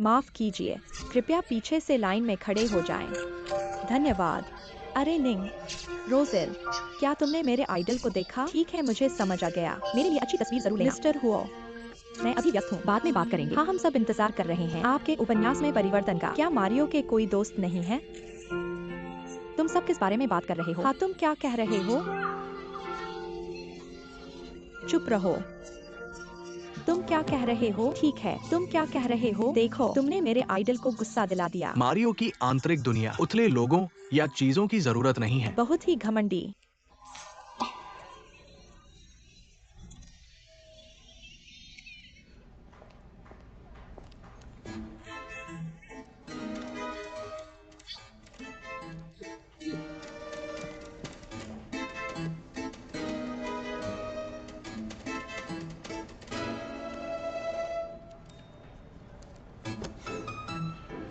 माफ कीजिए, कृपया पीछे से लाइन में खड़े हो जाएं। धन्यवाद। अरे निंग, रोजेल, क्या तुमने मेरे आइडल को देखा? ठीक है, मुझे समझ आ गया। मेरे लिए अच्छी तस्वीर जरूर लेना। मिस्टर हुओ, मैं अभी व्यस्त हूँ, बाद में बात करेंगे। हाँ, हम सब इंतजार कर रहे हैं आपके उपन्यास में परिवर्तन का। क्या मारियो के कोई दोस्त नहीं है? तुम सब किस बारे में बात कर रहे हो? हाँ, तुम क्या कह रहे हो? चुप रहो। तुम क्या कह रहे हो? ठीक है, तुम क्या कह रहे हो? देखो, तुमने मेरे आइडल को गुस्सा दिला दिया। मारियो की आंतरिक दुनिया उथले लोगों या चीजों की जरूरत नहीं है। बहुत ही घमंडी।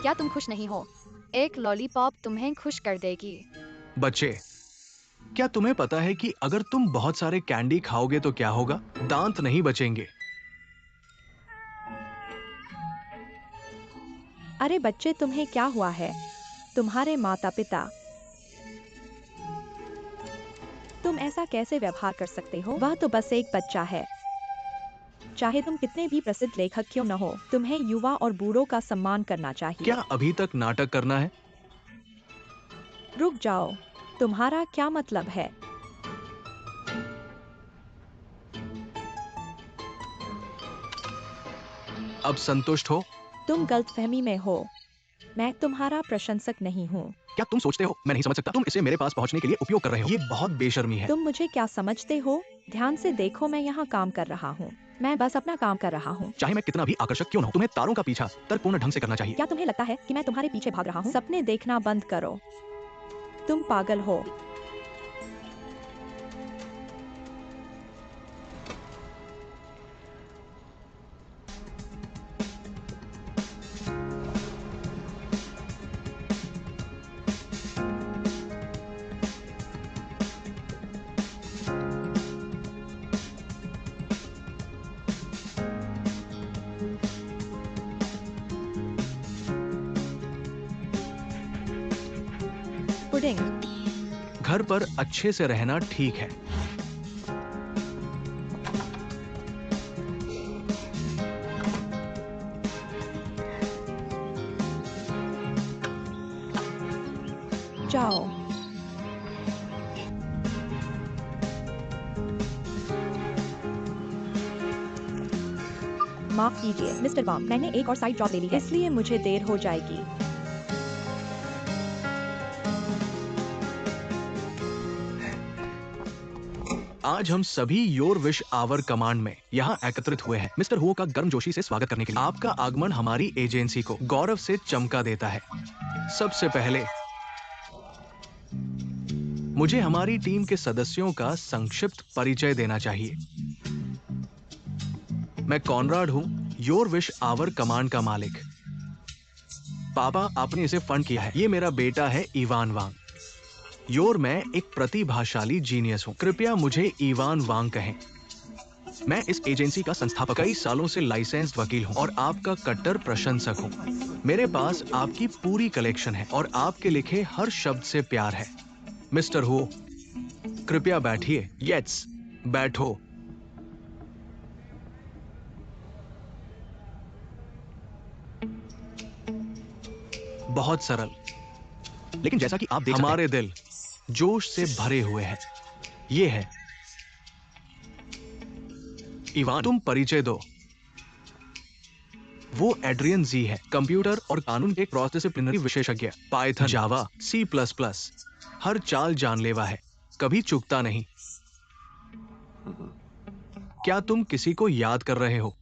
क्या तुम खुश नहीं हो? एक लॉलीपॉप तुम्हें खुश कर देगी। बच्चे, क्या तुम्हें पता है कि अगर तुम बहुत सारे कैंडी खाओगे तो क्या होगा? दांत नहीं बचेंगे। अरे बच्चे, तुम्हें क्या हुआ है? तुम्हारे माता पिता। तुम ऐसा कैसे व्यवहार कर सकते हो? वह तो बस एक बच्चा है। चाहे तुम कितने भी प्रसिद्ध लेखक क्यों न हो, तुम्हें युवा और बूढ़ों का सम्मान करना चाहिए। क्या अभी तक नाटक करना है? रुक जाओ, तुम्हारा क्या मतलब है? अब संतुष्ट हो? तुम गलतफहमी में हो। मैं तुम्हारा प्रशंसक नहीं हूँ। क्या तुम सोचते हो मैं नहीं समझ सकता? तुम इसे मेरे पास पहुंचने के लिए उपयोग कर रहे हो। ये बहुत बेशर्मी है। तुम मुझे क्या समझते हो? ध्यान से देखो, मैं यहाँ काम कर रहा हूँ। मैं बस अपना काम कर रहा हूँ। चाहे मैं कितना भी आकर्षक क्यों न हो, तुम्हें तारों का पीछा तर्कपूर्ण ढंग से करना चाहिए। क्या तुम्हें लगता है कि मैं तुम्हारे पीछे भाग रहा हूँ? सपने देखना बंद करो। तुम पागल हो। पुडिंग, घर पर अच्छे से रहना ठीक है। जाओ। माफ कीजिए मिस्टर वांग, मैंने एक और साइड जॉब ले ली है, इसलिए मुझे देर हो जाएगी। आज हम सभी योर विश आवर कमांड में यहाँ एकत्रित हुए हैं मिस्टर हुओ का गर्मजोशी से स्वागत करने के लिए। आपका आगमन हमारी एजेंसी को गौरव से चमका देता है। सबसे पहले मुझे हमारी टीम के सदस्यों का संक्षिप्त परिचय देना चाहिए। मैं कॉनराड हूँ, योर विश आवर कमांड का मालिक। पापा, आपने इसे फंड किया है। ये मेरा बेटा है इवान वांग। योर, मैं एक प्रतिभाशाली जीनियस हूँ। कृपया मुझे इवान वांग कहें। मैं इस एजेंसी का संस्थापक, कई सालों से लाइसेंस्ड वकील हूँ और आपका कट्टर प्रशंसक हूँ। मेरे पास आपकी पूरी कलेक्शन है और आपके लिखे हर शब्द से प्यार है। मिस्टर हुओ, कृपया बैठिए। यस, बैठो। बहुत सरल, लेकिन जैसा कि आप देख हमारे दिल जोश से भरे हुए हैं। ये है इवान। तुम परिचय दो। वो एड्रियन जी है, कंप्यूटर और कानून के क्रॉस डिसिप्लिनरी विशेषज्ञ। पाइथन, जावा, C++, हर चाल जानलेवा है, कभी चूकता नहीं। क्या तुम किसी को याद कर रहे हो?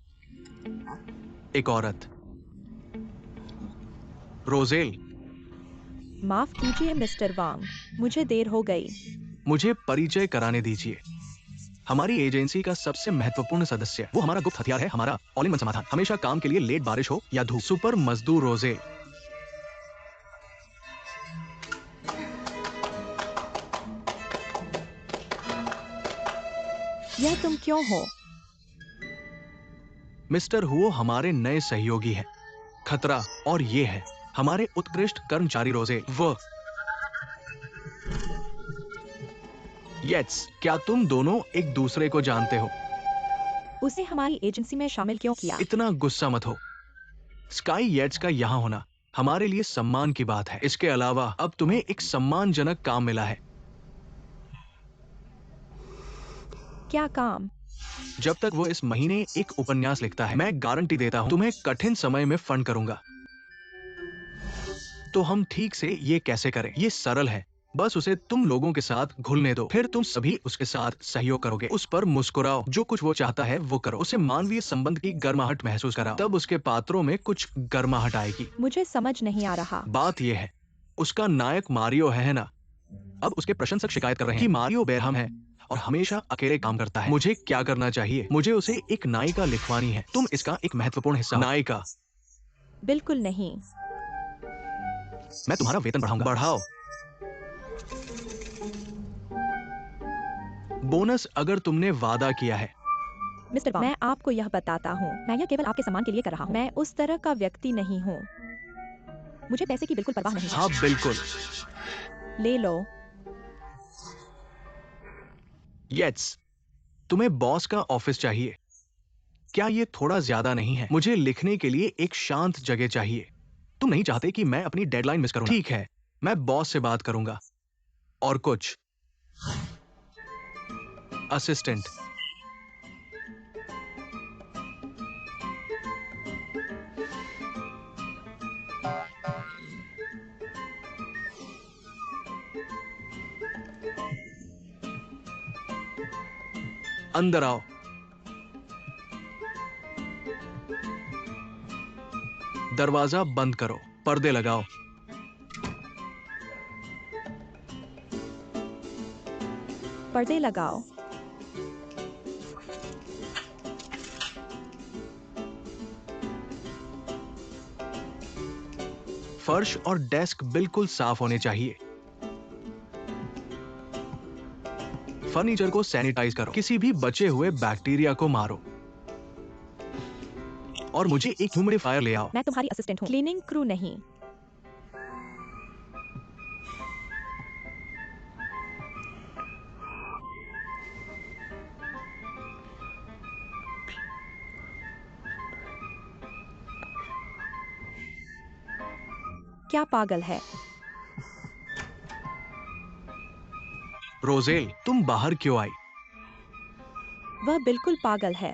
एक औरत, रोजेल। माफ कीजिए मिस्टर वांग, मुझे देर हो गई। मुझे परिचय कराने दीजिए। हमारी एजेंसी का सबसे महत्वपूर्ण सदस्य, वो हमारा गुप्त हथियार है, हमारा ऑल इन वन समाधान। हमेशा काम के लिए लेट बारिश हो या धूप, सुपर मजदूर रोजेल। यह तुम क्यों हो? मिस्टर हुओ हमारे नए सहयोगी हैं। खतरा, और ये है हमारे उत्कृष्ट कर्मचारी रोजेल। वो येट्स, क्या तुम दोनों एक दूसरे को जानते हो? उसे हमारी एजेंसी में शामिल क्यों किया? इतना गुस्सा मत हो। स्काई येट्स का यहाँ होना हमारे लिए सम्मान की बात है। इसके अलावा अब तुम्हें एक सम्मानजनक काम मिला है। क्या काम? जब तक वो इस महीने एक उपन्यास लिखता है, मैं गारंटी देता हूँ तुम्हें कठिन समय में फंड करूंगा। तो हम ठीक से ये कैसे करें? ये सरल है, बस उसे तुम लोगों के साथ घुलने दो, फिर तुम सभी उसके साथ सहयोग करोगे। उस पर मुस्कुराओ, जो कुछ वो चाहता है वो करो, उसे मानवीय संबंध की गर्माहट महसूस कराओ, तब उसके पात्रों में कुछ गर्माहट आएगी। मुझे समझ नहीं आ रहा। बात ये है, उसका नायक मारियो है ना? अब उसके प्रशंसक शिकायत कर रहे हैं कि मारियो बेरहम है और हमेशा अकेले काम करता है। मुझे क्या करना चाहिए? मुझे उसे एक नायिका लिखवानी है। तुम इसका एक महत्वपूर्ण हिस्सा हो। नायिका? बिल्कुल नहीं। मैं तुम्हारा वेतन बढ़ाऊंगा। बढ़ाओ। बोनस अगर तुमने वादा किया है। मिस्टर वांग, मैं आपको यह बताता हूँ, मैं यह केवल आपके सम्मान के लिए कर रहा हूँ। मैं उस तरह का व्यक्ति नहीं हूँ। मुझे पैसे की बिल्कुल परवाह नहीं है। हाँ बिल्कुल। ले लो। येट्स, तुम्हें बॉस का ऑफिस चाहिए। क्या ये थोड़ा ज्यादा नहीं है? मुझे लिखने के लिए एक शांत जगह चाहिए। तुम नहीं चाहते कि मैं अपनी डेडलाइन मिस करूं? ठीक है, मैं बॉस से बात करूंगा। और कुछ असिस्टेंट। अंदर आओ। दरवाजा बंद करो, पर्दे लगाओ। पर्दे लगाओ। फर्श और डेस्क बिल्कुल साफ होने चाहिए। फर्नीचर को सैनिटाइज करो, किसी भी बचे हुए बैक्टीरिया को मारो। और मुझे एक ह्यूमिडिफायर ले आओ। मैं तुम्हारी असिस्टेंट हूँ, क्लीनिंग क्रू नहीं। क्या पागल है? रोजेल, तुम बाहर क्यों आई? वह बिल्कुल पागल है।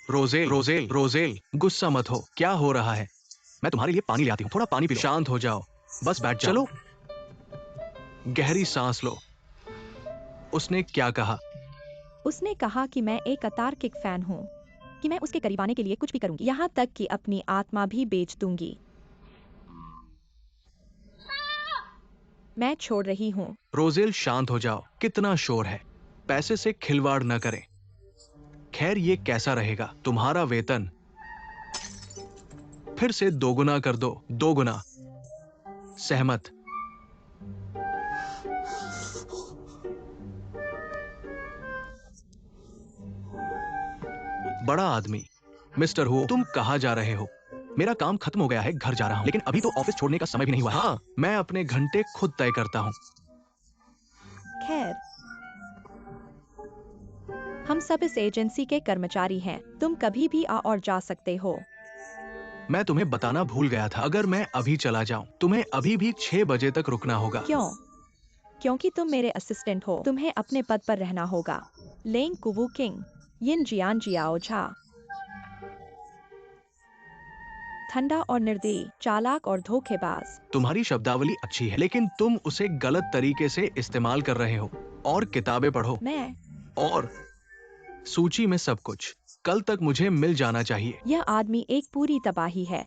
रोजेल, रोजेल, रोजेल, गुस्सा मत हो। क्या हो रहा है? मैं तुम्हारे लिए पानी ले आती हूँ, थोड़ा पानी पी लो। शांत हो जाओ, बस बैठ जाओ। चलो, गहरी सांस लो। उसने क्या कहा? उसने कहा कि मैं एक अतार्किक फैन हूँ, कि मैं उसके करीब आने के लिए कुछ भी करूंगी, यहाँ तक कि अपनी आत्मा भी बेच दूंगी। मैं छोड़ रही हूँ। रोजेल, शांत हो जाओ। कितना शोर है। पैसे से खिलवाड़ न करें। खैर, ये कैसा रहेगा? तुम्हारा वेतन फिर से दोगुना कर दो। दोगुना। सहमत? बड़ा आदमी। मिस्टर हो, तुम कहाँ जा रहे हो? मेरा काम खत्म हो गया है, घर जा रहा हूँ। लेकिन अभी तो ऑफिस छोड़ने का समय भी नहीं हुआ। हाँ, मैं अपने घंटे खुद तय करता हूँ। खैर, हम सब इस एजेंसी के कर्मचारी हैं। तुम कभी भी आ और जा सकते हो। मैं तुम्हें बताना भूल गया था, अगर मैं अभी चला जाऊं, तुम्हें अभी भी 6 बजे तक रुकना होगा। क्यों? क्योंकि तुम मेरे असिस्टेंट हो। तुम्हें अपने पद पर रहना होगा। लेंग कुवू किंग, यिन जियान जियाओ झा। ठंडा और निर्दयी, चालाक और धोखेबाज। तुम्हारी शब्दावली अच्छी है, लेकिन तुम उसे गलत तरीके से इस्तेमाल कर रहे हो। और किताबें पढ़ो। मैं? और सूची में सब कुछ कल तक मुझे मिल जाना चाहिए। यह आदमी एक पूरी तबाही है।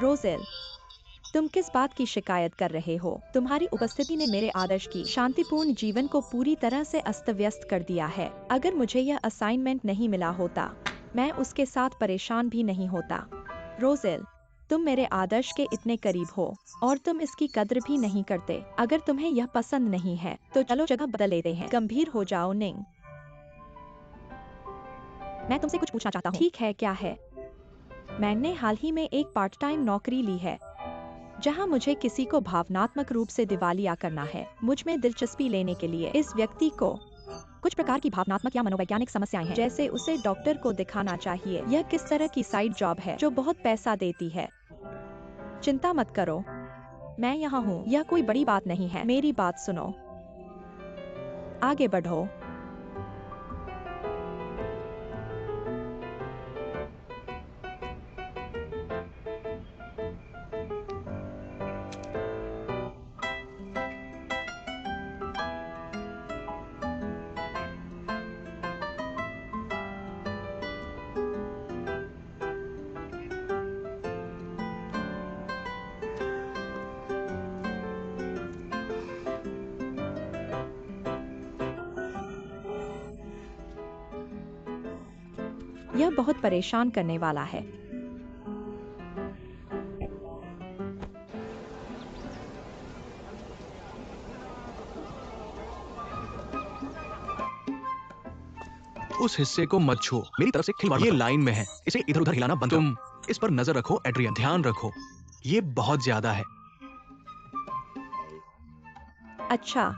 रोजेल, तुम किस बात की शिकायत कर रहे हो? तुम्हारी उपस्थिति ने मेरे आदर्श की शांतिपूर्ण जीवन को पूरी तरह से अस्त व्यस्त कर दिया है। अगर मुझे यह असाइनमेंट नहीं मिला होता, मैं उसके साथ परेशान भी नहीं होता। रोजेल, तुम मेरे आदर्श के इतने करीब हो और तुम इसकी कद्र भी नहीं करते। अगर तुम्हें यह पसंद नहीं है तो चलो जगह बदल लेते हैं। गंभीर हो जाओ निंग। मैं तुमसे कुछ पूछना चाहता हूँ। ठीक है, क्या है? मैंने हाल ही में एक पार्ट टाइम नौकरी ली है जहां मुझे किसी को भावनात्मक रूप से दिवालिया करना है। मुझ में दिलचस्पी लेने के लिए इस व्यक्ति को कुछ प्रकार की भावनात्मक या मनोवैज्ञानिक समस्याएं हैं, जैसे उसे डॉक्टर को दिखाना चाहिए। यह किस तरह की साइड जॉब है जो बहुत पैसा देती है? चिंता मत करो, मैं यहाँ हूँ। यह कोई बड़ी बात नहीं है, मेरी बात सुनो। आगे बढ़ो। यह बहुत परेशान करने वाला है। उस हिस्से को मत छुओ, मेरी तरफ से खिलवाड़। ये लाइन में है, इसे इधर उधर हिलाना बंद करो। तुम इस पर नजर रखो एड्रियन, ध्यान रखो, ये बहुत ज्यादा है। अच्छा,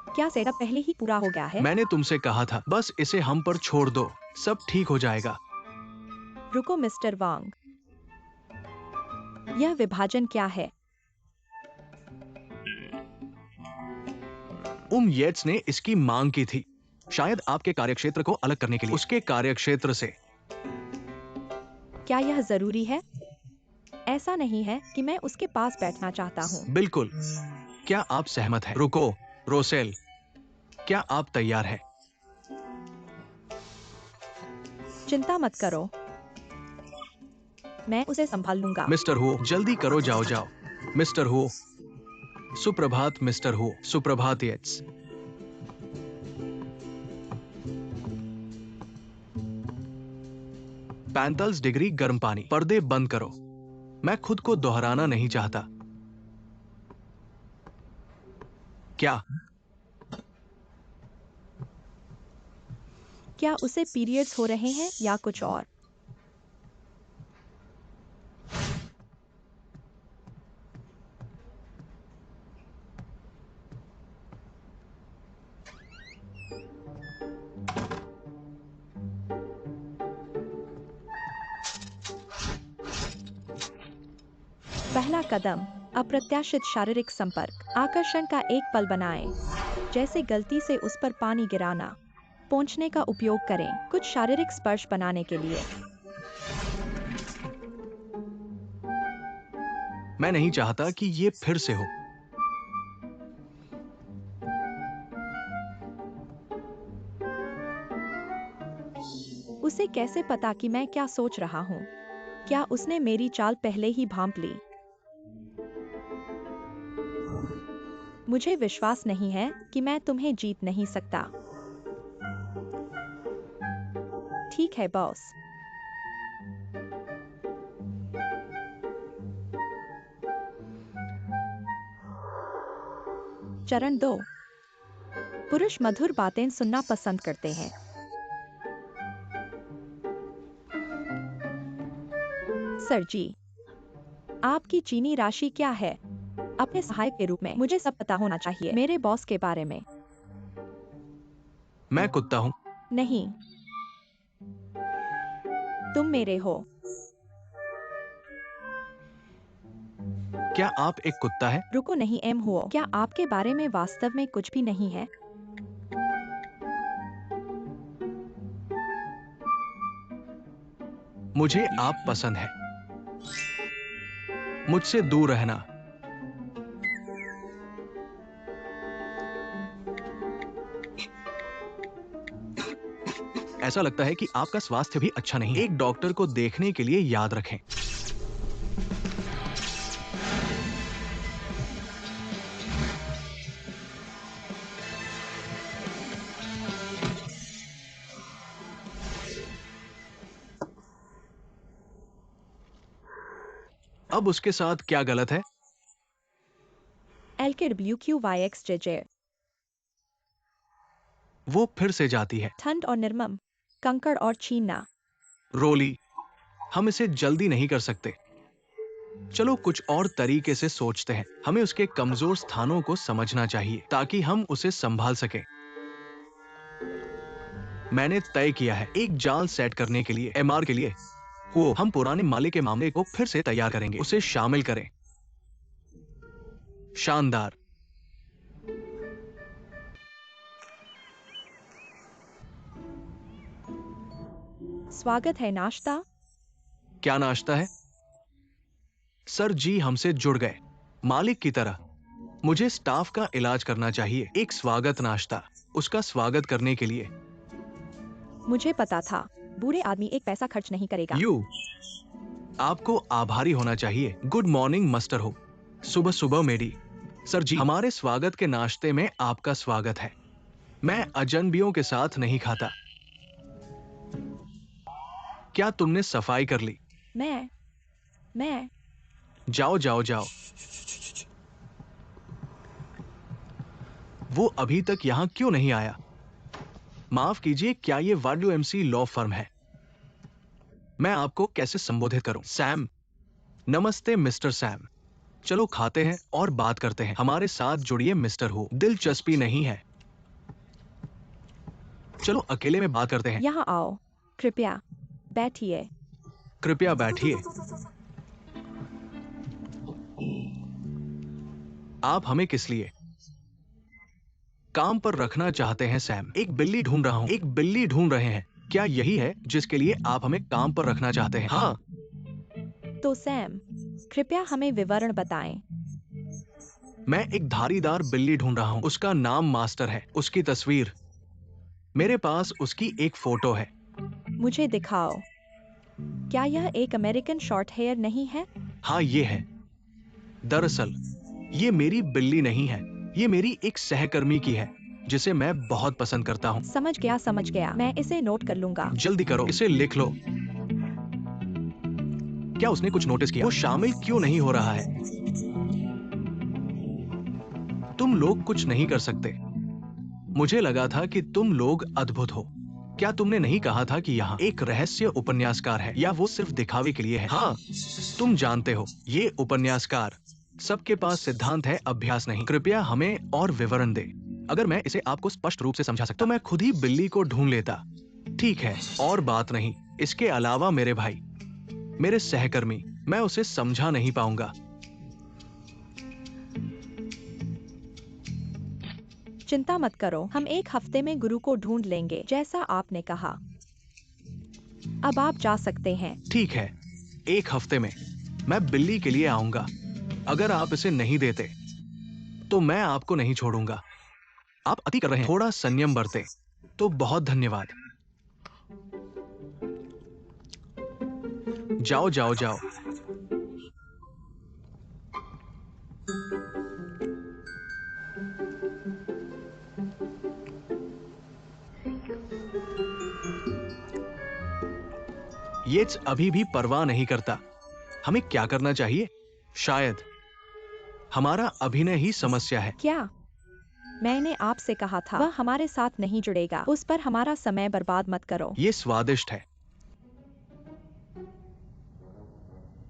क्या सेटअप पहले ही पूरा हो गया है? मैंने तुमसे कहा था, बस इसे हम पर छोड़ दो, सब ठीक हो जाएगा। रुको मिस्टर वांग, यह विभाजन क्या है? येट्स ने इसकी मांग की थी, शायद आपके कार्यक्षेत्र को अलग करने के लिए। उसके कार्यक्षेत्र से। क्या यह जरूरी है? ऐसा नहीं है कि मैं उसके पास बैठना चाहता हूँ। बिल्कुल। क्या आप सहमत हैं? रुको, रोसेल, क्या आप तैयार हैं? चिंता मत करो, मैं उसे संभाल लूंगा। मिस्टर हो, जल्दी करो, जाओ जाओ। मिस्टर हो, सुप्रभात मिस्टर हो, सुप्रभात येट्स। 45 डिग्री गर्म पानी। पर्दे बंद करो, मैं खुद को दोहराना नहीं चाहता। क्या उसे पीरियड्स हो रहे हैं या कुछ और? पहला कदम, अप्रत्याशित शारीरिक संपर्क। आकर्षण का एक पल बनाएं, जैसे गलती से उस पर पानी गिराना। पोंछने का उपयोग करें कुछ शारीरिक स्पर्श बनाने के लिए। मैं नहीं चाहता कि ये फिर से हो। उसे कैसे पता कि मैं क्या सोच रहा हूँ? क्या उसने मेरी चाल पहले ही भांप ली? मुझे विश्वास नहीं है कि मैं तुम्हें जीत नहीं सकता। ठीक है बॉस। चरण 2, पुरुष मधुर बातें सुनना पसंद करते हैं। सर जी, आपकी चीनी राशि क्या है? अपने सहायक के रूप में मुझे सब पता होना चाहिए मेरे बॉस के बारे में। मैं कुत्ता हूं। नहीं, तुम मेरे हो। क्या आप एक कुत्ता है? रुको, नहीं एम हो। क्या आपके बारे में वास्तव में कुछ भी नहीं है? मुझे आप पसंद है, मुझसे दूर रहना। ऐसा लगता है कि आपका स्वास्थ्य भी अच्छा नहीं है। एक डॉक्टर को देखने के लिए याद रखें। अब उसके साथ क्या गलत है? LKWQYXJJ। वो फिर से जाती है। ठंड और निर्मम। कंकड़ और छीनना। रोली, हम इसे जल्दी नहीं कर सकते। चलो कुछ और तरीके से सोचते हैं। हमें उसके कमजोर स्थानों को समझना चाहिए ताकि हम उसे संभाल सकें। मैंने तय किया है एक जाल सेट करने के लिए, एमआर के लिए। वो हम पुराने मालिक के मामले को फिर से तैयार करेंगे, उसे शामिल करें। शानदार। स्वागत है। नाश्ता? क्या नाश्ता है? सर जी हमसे जुड़ गए मालिक की तरह। मुझे स्टाफ का इलाज करना चाहिए। एक स्वागत नाश्ता, उसका स्वागत करने के लिए। मुझे पता था बूढ़े आदमी एक पैसा खर्च नहीं करेगा। यू आपको आभारी होना चाहिए। गुड मॉर्निंग मस्टर हो। सुबह सुबह मेरी। सर जी हमारे स्वागत के नाश्ते में आपका स्वागत है। मैं अजनबियों के साथ नहीं खाता। क्या तुमने सफाई कर ली? मैं जाओ जाओ जाओ। वो अभी तक यहां क्यों नहीं आया? माफ कीजिए, क्या ये WMC लॉ फर्म है? मैं आपको कैसे संबोधित करूं? सैम। नमस्ते मिस्टर सैम। चलो खाते हैं और बात करते हैं। हमारे साथ जुड़िए मिस्टर हो। दिलचस्पी नहीं है। चलो अकेले में बात करते हैं। यहाँ आओ, कृपया बैठिए। कृपया बैठिए। आप हमें किस लिए काम पर रखना चाहते हैं? सैम, एक बिल्ली ढूंढ रहा हूं। एक बिल्ली ढूंढ रहे हैं? क्या यही है जिसके लिए आप हमें काम पर रखना चाहते हैं? हाँ। तो सैम, कृपया हमें विवरण बताएं। मैं एक धारीदार बिल्ली ढूंढ रहा हूं। उसका नाम मास्टर है। उसकी तस्वीर, मेरे पास उसकी एक फोटो है। मुझे दिखाओ। क्या यह एक अमेरिकन शॉर्ट हेयर नहीं है? हाँ ये है। दरअसल ये मेरी बिल्ली नहीं है, ये मेरी एक सहकर्मी की है जिसे मैं बहुत पसंद करता हूँ। समझ गया। मैं इसे नोट कर लूंगा। जल्दी करो, इसे लिख लो। क्या उसने कुछ नोटिस किया? वो शामिल क्यों नहीं हो रहा है? तुम लोग कुछ नहीं कर सकते। मुझे लगा था कि तुम लोग अद्भुत हो। क्या तुमने नहीं कहा था कि यहाँ एक रहस्य उपन्यासकार है, या वो सिर्फ दिखावे के लिए है? हाँ, तुम जानते हो, ये उपन्यासकार सबके पास सिद्धांत है, अभ्यास नहीं। कृपया हमें और विवरण दे। अगर मैं इसे आपको स्पष्ट रूप से समझा सकता तो मैं खुद ही बिल्ली को ढूंढ लेता। ठीक है, और बात नहीं। इसके अलावा मेरे भाई, मेरे सहकर्मी, मैं उसे समझा नहीं पाऊंगा। चिंता मत करो, हम एक हफ्ते में गुरु को ढूंढ लेंगे, जैसा आपने कहा। अब आप जा सकते हैं। ठीक है, एक हफ्ते में मैं बिल्ली के लिए आऊंगा। अगर आप इसे नहीं देते तो मैं आपको नहीं छोड़ूंगा। आप अति कर रहे हैं। थोड़ा संयम बरतें। तो बहुत धन्यवाद। जाओ जाओ जाओ। येट्स अभी भी परवाह नहीं करता। हमें क्या करना चाहिए? शायद हमारा अभिनय ही समस्या है। क्या? मैंने आपसे कहा था वह हमारे साथ नहीं जुड़ेगा। उस पर हमारा समय बर्बाद मत करो। ये स्वादिष्ट है।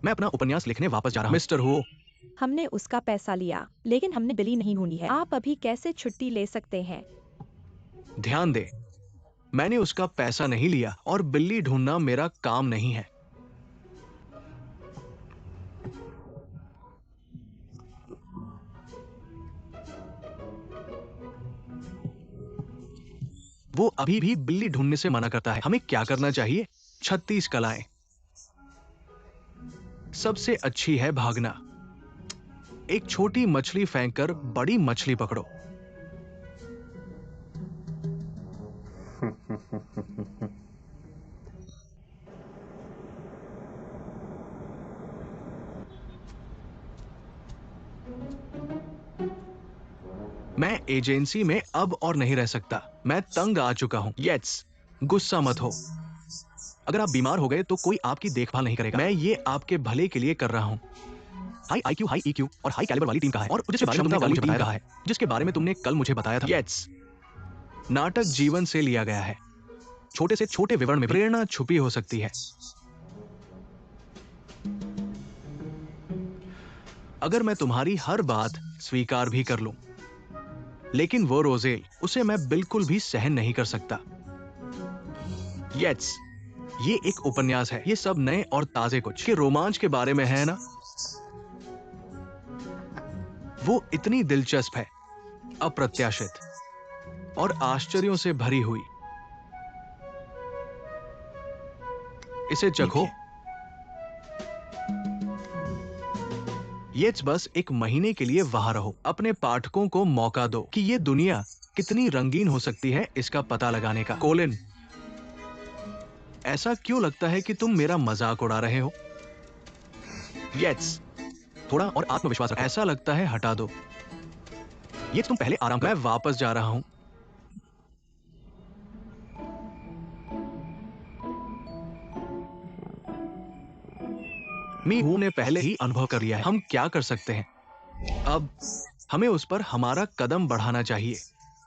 मैं अपना उपन्यास लिखने वापस जा रहा हूं। मिस्टर हो, हमने उसका पैसा लिया, लेकिन हमने बिल्ली नहीं ढूंढी है। आप अभी कैसे छुट्टी ले सकते हैं? ध्यान दे, मैंने उसका पैसा नहीं लिया और बिल्ली ढूंढना मेरा काम नहीं है। वो अभी भी बिल्ली ढूंढने से मना करता है। हमें क्या करना चाहिए? 36 कलाएं। सबसे अच्छी है भागना। एक छोटी मछली फेंककर बड़ी मछली पकड़ो। मैं एजेंसी में अब और नहीं रह सकता। मैं तंग आ चुका हूं। येट्स, गुस्सा मत हो। अगर आप बीमार हो गए तो कोई आपकी देखभाल नहीं करेगा। मैं ये आपके भले के लिए कर रहा हूं। हाई IQ, हाई EQ और हाई कैलिबर वाली टीम कहाँ है? और जिसके बारे में तुमने कल मुझे बताया था? जिसके बारे में तुमने कल मुझे बताया था। येट्स, नाटक जीवन से लिया गया है। छोटे से छोटे विवरण में प्रेरणा छुपी हो सकती है। अगर मैं तुम्हारी हर बात स्वीकार भी कर लूं, लेकिन वो रोजेल, उसे मैं बिल्कुल भी सहन नहीं कर सकता। यस, ये एक उपन्यास है। ये सब नए और ताजे कुछ के रोमांच के बारे में है ना? वो इतनी दिलचस्प है, अप्रत्याशित और आश्चर्यों से भरी हुई। इसे चखो। ये बस एक महीने के लिए वहां रहो। अपने पाठकों को मौका दो कि ये दुनिया कितनी रंगीन हो सकती है इसका पता लगाने का। कोलिन, ऐसा क्यों लगता है कि तुम मेरा मजाक उड़ा रहे हो? यस, थोड़ा और आत्मविश्वास रखो। ऐसा लगता है हटा दो। ये तुम पहले आराम करो। मैं वापस जा रहा हूं। मी हूं ने पहले ही अनुभव कर लिया है। हम क्या कर सकते हैं? अब हमें उस पर हमारा कदम बढ़ाना चाहिए।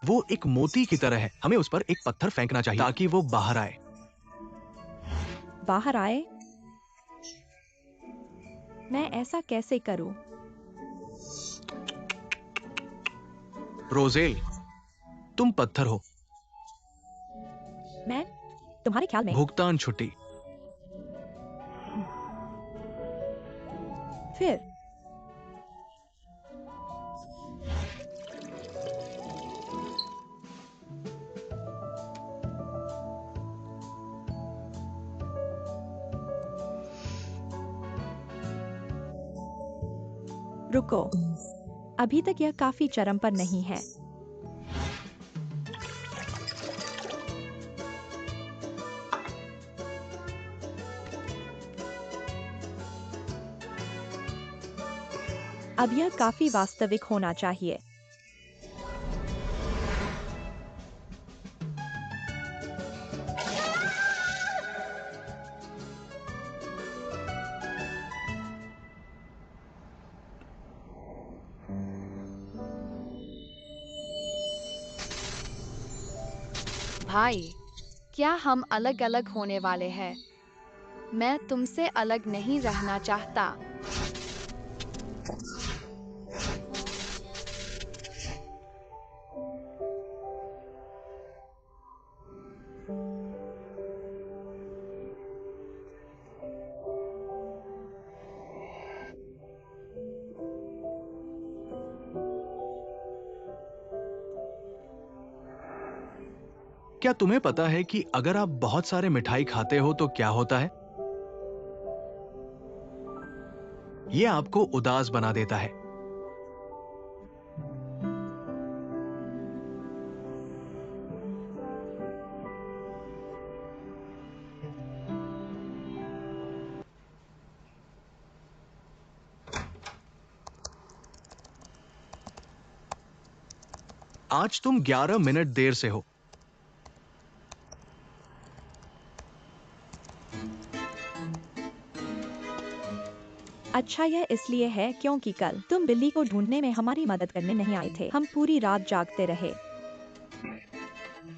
वो एक मोती की तरह है। हमें उस पर एक पत्थर फेंकना चाहिए ताकि वो बाहर आए। बाहर आए? मैं ऐसा कैसे करूं? रोजेल, तुम पत्थर हो। मैं तुम्हारे ख्याल में? भुगतान छुट्टी। फिर रुको, अभी तक यह काफी चरम पर नहीं है। अब यह काफी वास्तविक होना चाहिए। भाई, क्या हम अलग अलग होने वाले हैं? मैं तुमसे अलग नहीं रहना चाहता। क्या तुम्हें पता है कि अगर आप बहुत सारे मिठाई खाते हो तो क्या होता है? ये आपको उदास बना देता है। आज तुम 11 मिनट देर से हो। अच्छा, यह इसलिए है क्योंकि कल तुम बिल्ली को ढूंढने में हमारी मदद करने नहीं आए थे। हम पूरी रात जागते रहे।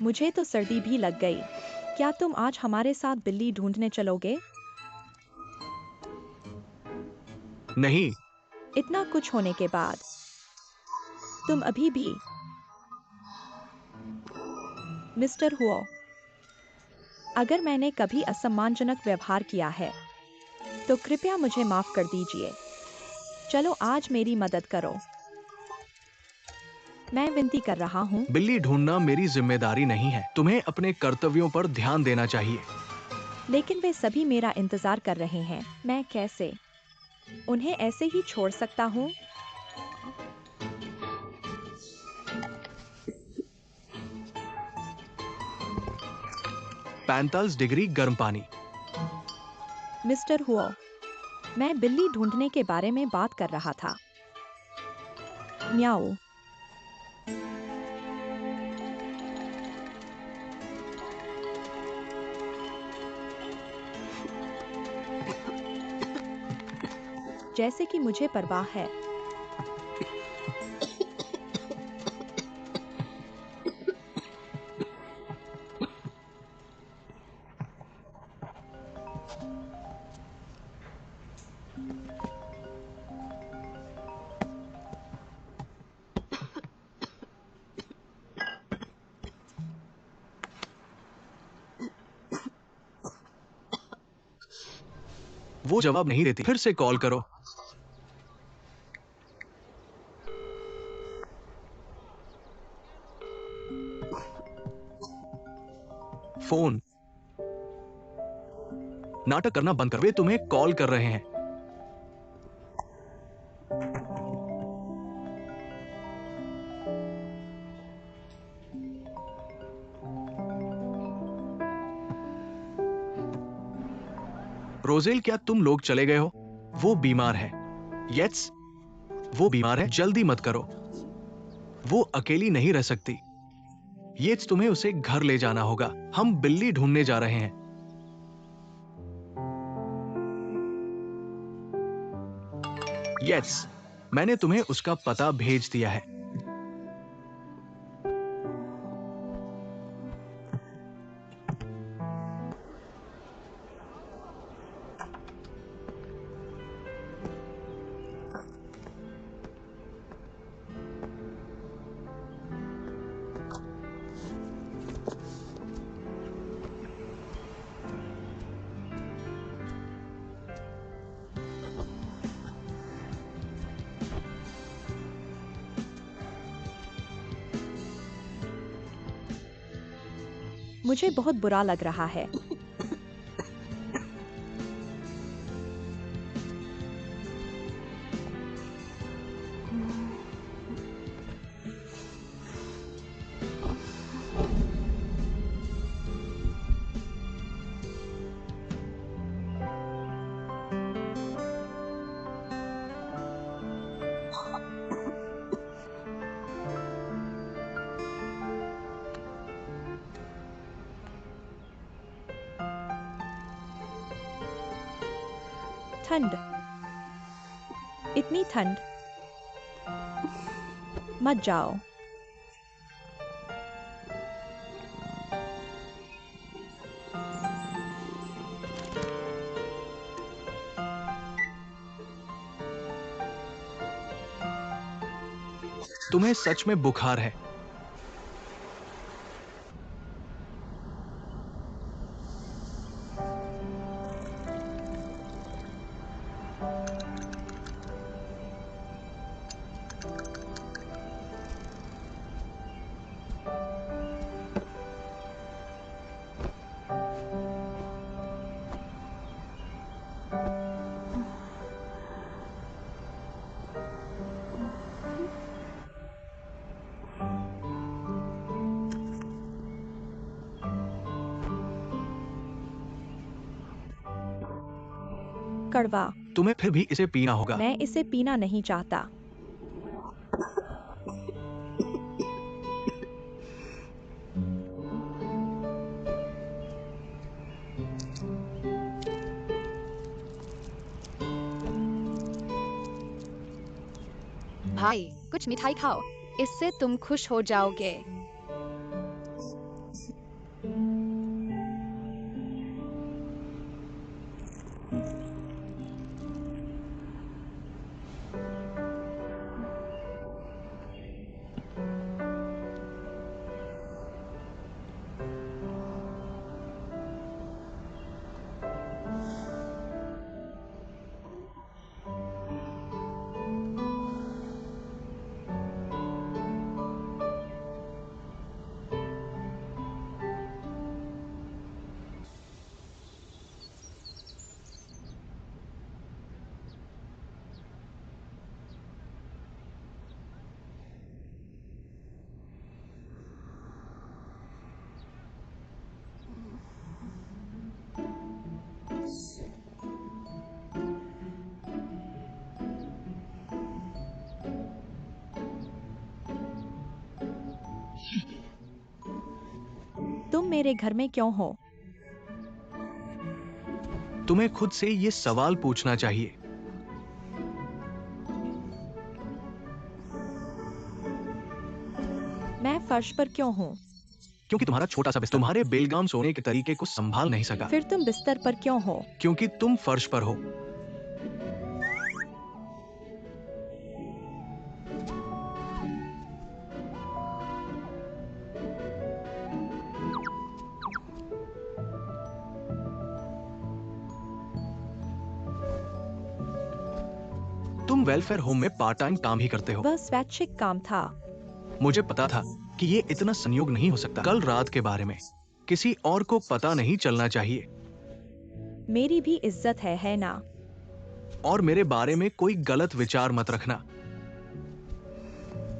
मुझे तो सर्दी भी लग गई। क्या तुम आज हमारे साथ बिल्ली ढूंढने चलोगे? नहीं। इतना कुछ होने के बाद तुम अभी भी मिस्टर हुओ, अगर मैंने कभी असम्मानजनक व्यवहार किया है तो कृपया मुझे माफ कर दीजिए। चलो आज मेरी मदद करो। मैं विनती कर रहा हूँ। बिल्ली ढूंढना मेरी जिम्मेदारी नहीं है। तुम्हें अपने कर्तव्यों पर ध्यान देना चाहिए। लेकिन वे सभी मेरा इंतजार कर रहे हैं। मैं कैसे उन्हें ऐसे ही छोड़ सकता हूँ? पैंतालीस डिग्री गर्म पानी। मिस्टर हुओ, मैं बिल्ली ढूंढने के बारे में बात कर रहा था। म्याऊ। जैसे कि मुझे परवाह है। वो जवाब नहीं देती। फिर से कॉल करो। फोन। नाटक करना बंद कर। वे तुम्हें कॉल कर रहे हैं। रोजेल, क्या तुम लोग चले गए हो? वो बीमार है। यस, वो बीमार है। जल्दी मत करो। वो अकेली नहीं रह सकती। ये तुम्हें उसे घर ले जाना होगा। हम बिल्ली ढूंढने जा रहे हैं। यस, मैंने तुम्हें उसका पता भेज दिया है। मुझे बहुत बुरा लग रहा है। ठंड, इतनी ठंड। मत जाओ। तुम्हें सच में बुखार है। कड़वा। तुम्हें फिर भी इसे पीना होगा। मैं इसे पीना नहीं चाहता। भाई, कुछ मिठाई खाओ। इससे तुम खुश हो जाओगे। तुम मेरे घर में क्यों हो? तुम्हें खुद से ये सवाल पूछना चाहिए। मैं फर्श पर क्यों हूँ? क्योंकि तुम्हारा छोटा सा बिस्तर तुम्हारे बेलगाम सोने के तरीके को संभाल नहीं सका। फिर तुम बिस्तर पर क्यों हो? क्योंकि तुम फर्श पर हो। तुम वेलफेयर होम में पार्ट टाइम काम ही करते हो। वह स्वैच्छिक काम था। मुझे पता था कि ये इतना संयोग नहीं हो सकता। कल रात के बारे में किसी और को पता नहीं चलना चाहिए। मेरी भी इज्जत है ना? और मेरे बारे में कोई गलत विचार मत रखना।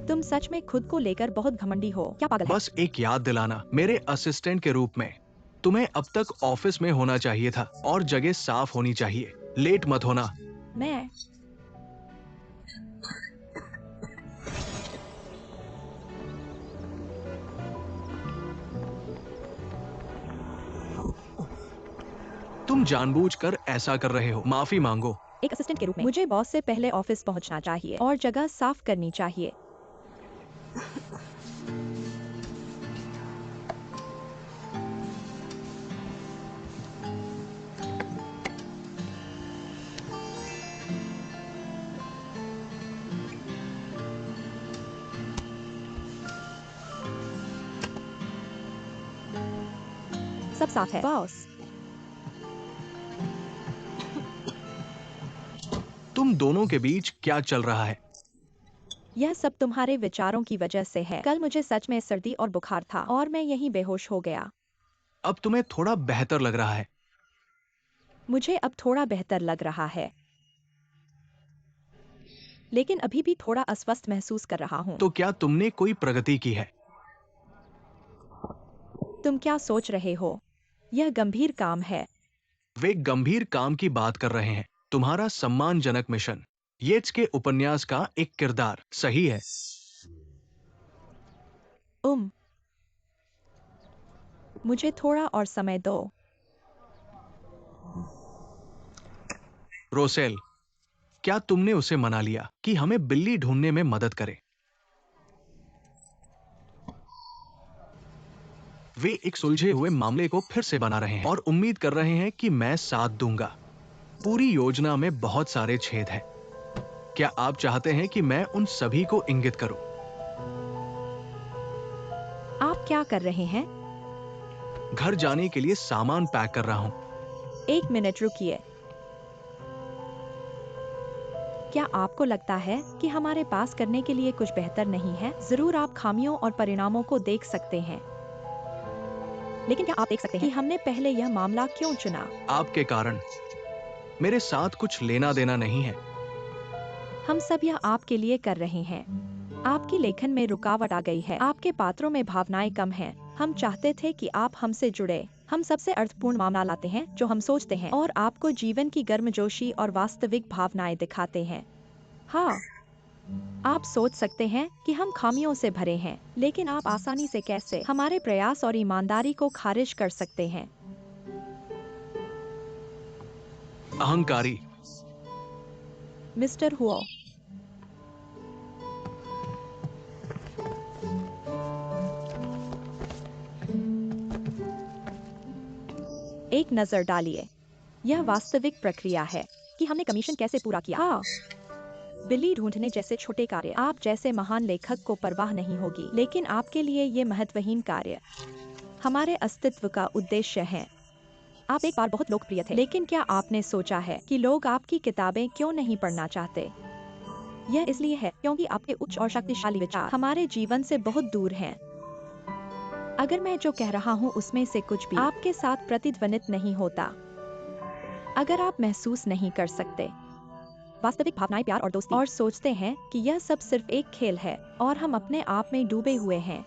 तुम सच में खुद को लेकर बहुत घमंडी हो, क्या पागल है? बस एक याद दिलाना, मेरे असिस्टेंट के रूप में तुम्हें अब तक ऑफिस में होना चाहिए था और जगह साफ होनी चाहिए। लेट मत होना। मैं तुम जानबूझकर ऐसा कर रहे हो। माफी मांगो। एक असिस्टेंट के रूप में मुझे बॉस से पहले ऑफिस पहुंचना चाहिए और जगह साफ करनी चाहिए। सब साफ है बॉस। तुम दोनों के बीच क्या चल रहा है? यह सब तुम्हारे विचारों की वजह से है। कल मुझे सच में सर्दी और बुखार था और मैं यहीं बेहोश हो गया। अब तुम्हें थोड़ा बेहतर लग रहा है। मुझे अब थोड़ा बेहतर लग रहा है, लेकिन अभी भी थोड़ा अस्वस्थ महसूस कर रहा हूँ। तो क्या तुमने कोई प्रगति की है? तुम क्या सोच रहे हो? यह गंभीर काम है। वे गंभीर काम की बात कर रहे हैं। तुम्हारा सम्मानजनक मिशन येट्स के उपन्यास का एक किरदार सही है। मुझे थोड़ा और समय दो। रोसेल, क्या तुमने उसे मना लिया कि हमें बिल्ली ढूंढने में मदद करे? वे एक सुलझे हुए मामले को फिर से बना रहे हैं और उम्मीद कर रहे हैं कि मैं साथ दूंगा। पूरी योजना में बहुत सारे छेद हैं। क्या आप चाहते हैं कि मैं उन सभी को इंगित करूं? आप क्या कर रहे हैं? घर जाने के लिए सामान पैक कर रहा हूं। एक मिनट रुकिए। क्या आपको लगता है कि हमारे पास करने के लिए कुछ बेहतर नहीं है? जरूर आप खामियों और परिणामों को देख सकते हैं, लेकिन क्या आप देख सकते हैं कि हमने पहले यह मामला क्यों चुना? आपके कारण। मेरे साथ कुछ लेना देना नहीं है। हम सब यह आपके लिए कर रहे हैं। आपकी लेखन में रुकावट आ गई है। आपके पात्रों में भावनाएं कम हैं। हम चाहते थे कि आप हमसे जुड़े। हम सबसे अर्थपूर्ण मामला लाते हैं जो हम सोचते हैं और आपको जीवन की गर्मजोशी और वास्तविक भावनाएं दिखाते हैं। हाँ, आप सोच सकते हैं कि हम खामियों से भरे हैं, लेकिन आप आसानी से कैसे हमारे प्रयास और ईमानदारी को खारिज कर सकते हैं? अहंकारी। मिस्टर हुओ, एक नजर डालिए। यह वास्तविक प्रक्रिया है कि हमने कमीशन कैसे पूरा किया। हाँ, बिल्ली ढूंढने जैसे छोटे कार्य आप जैसे महान लेखक को परवाह नहीं होगी, लेकिन आपके लिए ये महत्वहीन कार्य हमारे अस्तित्व का उद्देश्य है। आप एक बार बहुत लोकप्रिय थे, लेकिन क्या आपने सोचा है कि लोग आपकी किताबें क्यों नहीं पढ़ना चाहते? यह इसलिए है क्योंकि आपके उच्च और शक्तिशाली विचार हमारे जीवन से बहुत दूर हैं। अगर मैं जो कह रहा हूँ उसमें से कुछ भी आपके साथ प्रतिध्वनित नहीं होता, अगर आप महसूस नहीं कर सकते वास्तविक भावनाएं, प्यार और दोस्ती, और सोचते हैं कि यह सब सिर्फ एक खेल है और हम अपने आप में डूबे हुए हैं,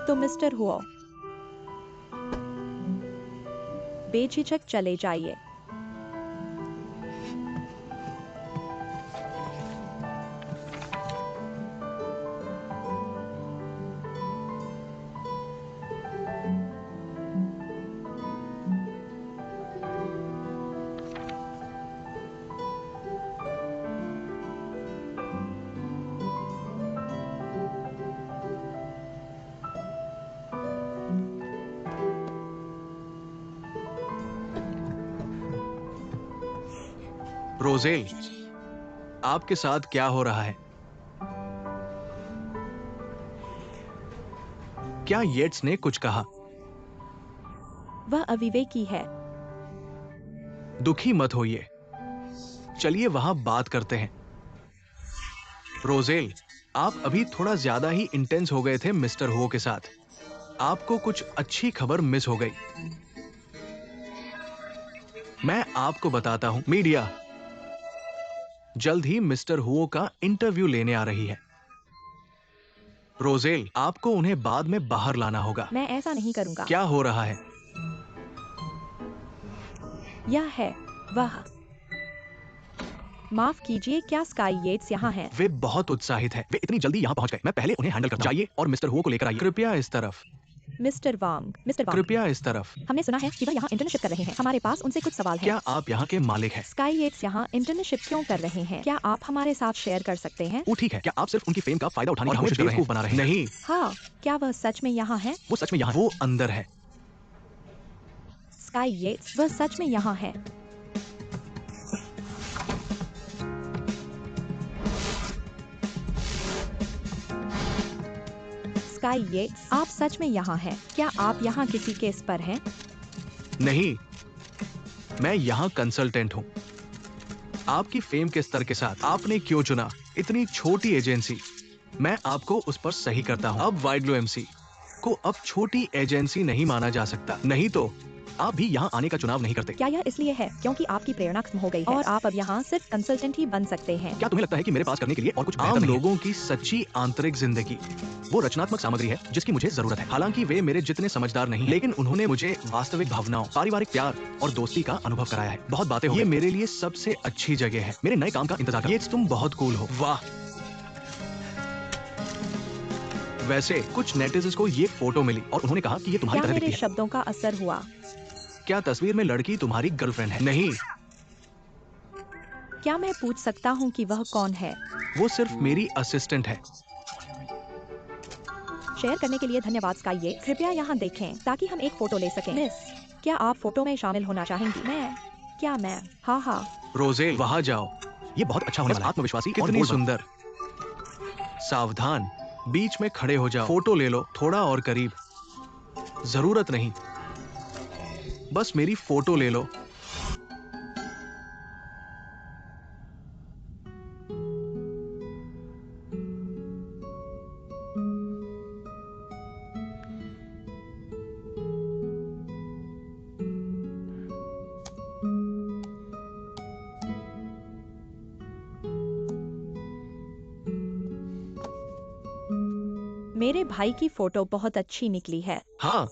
तो मिस्टर हुओ, बेझिझक चले जाइए। रोजेल, आपके साथ क्या हो रहा है? क्या येट्स ने कुछ कहा? वह अविवेकी है। दुखी मत होइए, चलिए वहां बात करते हैं। रोजेल, आप अभी थोड़ा ज्यादा ही इंटेंस हो गए थे मिस्टर हो के साथ। आपको कुछ अच्छी खबर मिस हो गई। मैं आपको बताता हूं, मीडिया जल्द ही मिस्टर हुओ का इंटरव्यू लेने आ रही है। रोजेल, आपको उन्हें बाद में बाहर लाना होगा। मैं ऐसा नहीं करूंगा। क्या हो रहा है? यह है वह। माफ कीजिए, क्या स्काई येट्स यहाँ है? वे बहुत उत्साहित हैं। वे इतनी जल्दी यहाँ पहुंच गए। मैं पहले उन्हें हैंडल करता हूं। जाइए और मिस्टर हुओ को लेकर आइए। कृपया इस तरफ। मिस्टर वांग, कृपया इस तरफ। हमने सुना है कि वह यहाँ इंटर्नशिप कर रहे हैं। हमारे पास उनसे कुछ सवाल हैं। क्या आप यहाँ के मालिक हैं? स्काई येट्स यहाँ इंटर्नशिप क्यों कर रहे हैं? क्या आप हमारे साथ शेयर कर सकते हैं? वो ठीक है। क्या आप सिर्फ उनकी फेम का फायदा उठाने की कोशिश कर रहे हैं? बना रहे हैं? नहीं, हाँ, क्या वह सच में यहाँ है? वो सच में यहाँ है। वो अंदर है। स्काई येट्स, वह सच में यहाँ है। स्काई येट्स, आप सच में यहाँ हैं? क्या आप यहाँ किसी केस पर हैं? नहीं, मैं यहाँ कंसल्टेंट हूँ। आपकी फेम के स्तर के साथ आपने क्यों चुना इतनी छोटी एजेंसी? मैं आपको उस पर सही करता हूँ। अब वाइडलो एमसी को अब छोटी एजेंसी नहीं माना जा सकता। नहीं तो आप भी यहाँ आने का चुनाव नहीं करते। क्या यह इसलिए है क्योंकि आपकी प्रेरणा खत्म हो गई है और आप अब यहाँ सिर्फ कंसल्टेंट ही बन सकते हैं? क्या तुम्हें लगता है कि मेरे पास करने के लिए और कुछ आम लोगों की सच्ची आंतरिक जिंदगी वो रचनात्मक सामग्री है जिसकी मुझे जरूरत है। हालांकि वे मेरे जितने समझदार नहीं, लेकिन उन्होंने मुझे वास्तविक भावनाओं, पारिवारिक प्यार और दोस्ती का अनुभव कराया है। बहुत बातें हो गई। ये मेरे लिए सबसे अच्छी जगह है। मेरे नए काम का इंतजार करो। ये तुम बहुत कूल हो। वाह। वैसे कुछ नेटिजन्स को ये फोटो मिली और उन्होंने कहा कि ये तुम्हारी क्या तरह मेरे दिखती है। शब्दों का असर हुआ? क्या तस्वीर में लड़की तुम्हारी गर्लफ्रेंड है? नहीं, क्या मैं पूछ सकता हूँ कि वह कौन है? वो सिर्फ मेरी असिस्टेंट है। शेयर करने के लिए धन्यवाद स्काई येट्स। कृपया यहाँ देखें ताकि हम एक फोटो ले सकें। मिस, क्या आप फोटो में शामिल होना चाहेंगी? मैं? हाँ। रोजेल, वहां जाओ। ये बहुत अच्छा होने वाला है। आत्मविश्वासी, कितनी सुंदर। सावधान, बीच में खड़े हो जाओ। फोटो ले लो, थोड़ा और करीब। जरूरत नहीं, बस मेरी फोटो ले लो। मेरे भाई की फोटो बहुत अच्छी निकली है। हाँ,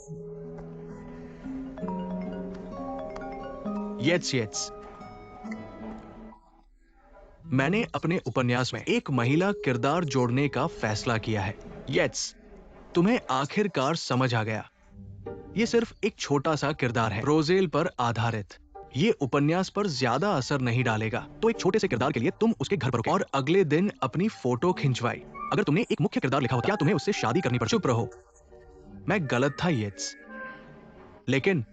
येट्स। मैंने अपने उपन्यास में एक महिला किरदार जोड़ने का फैसला किया है। येट्स, तुम्हें आखिरकार समझ आ गया। ये सिर्फ एक छोटा सा किरदार है, रोजेल पर आधारित। ये उपन्यास पर ज्यादा असर नहीं डालेगा। तो एक छोटे से किरदार के लिए तुम उसके घर पर रुके और अगले दिन अपनी फोटो खिंचवाई। अगर तुमने एक मुख्य किरदार लिखा होता, क्या तुम्हें उससे शादी करनी पड़ती? चुप रहो, मैं गलत था येट्स। लेकिन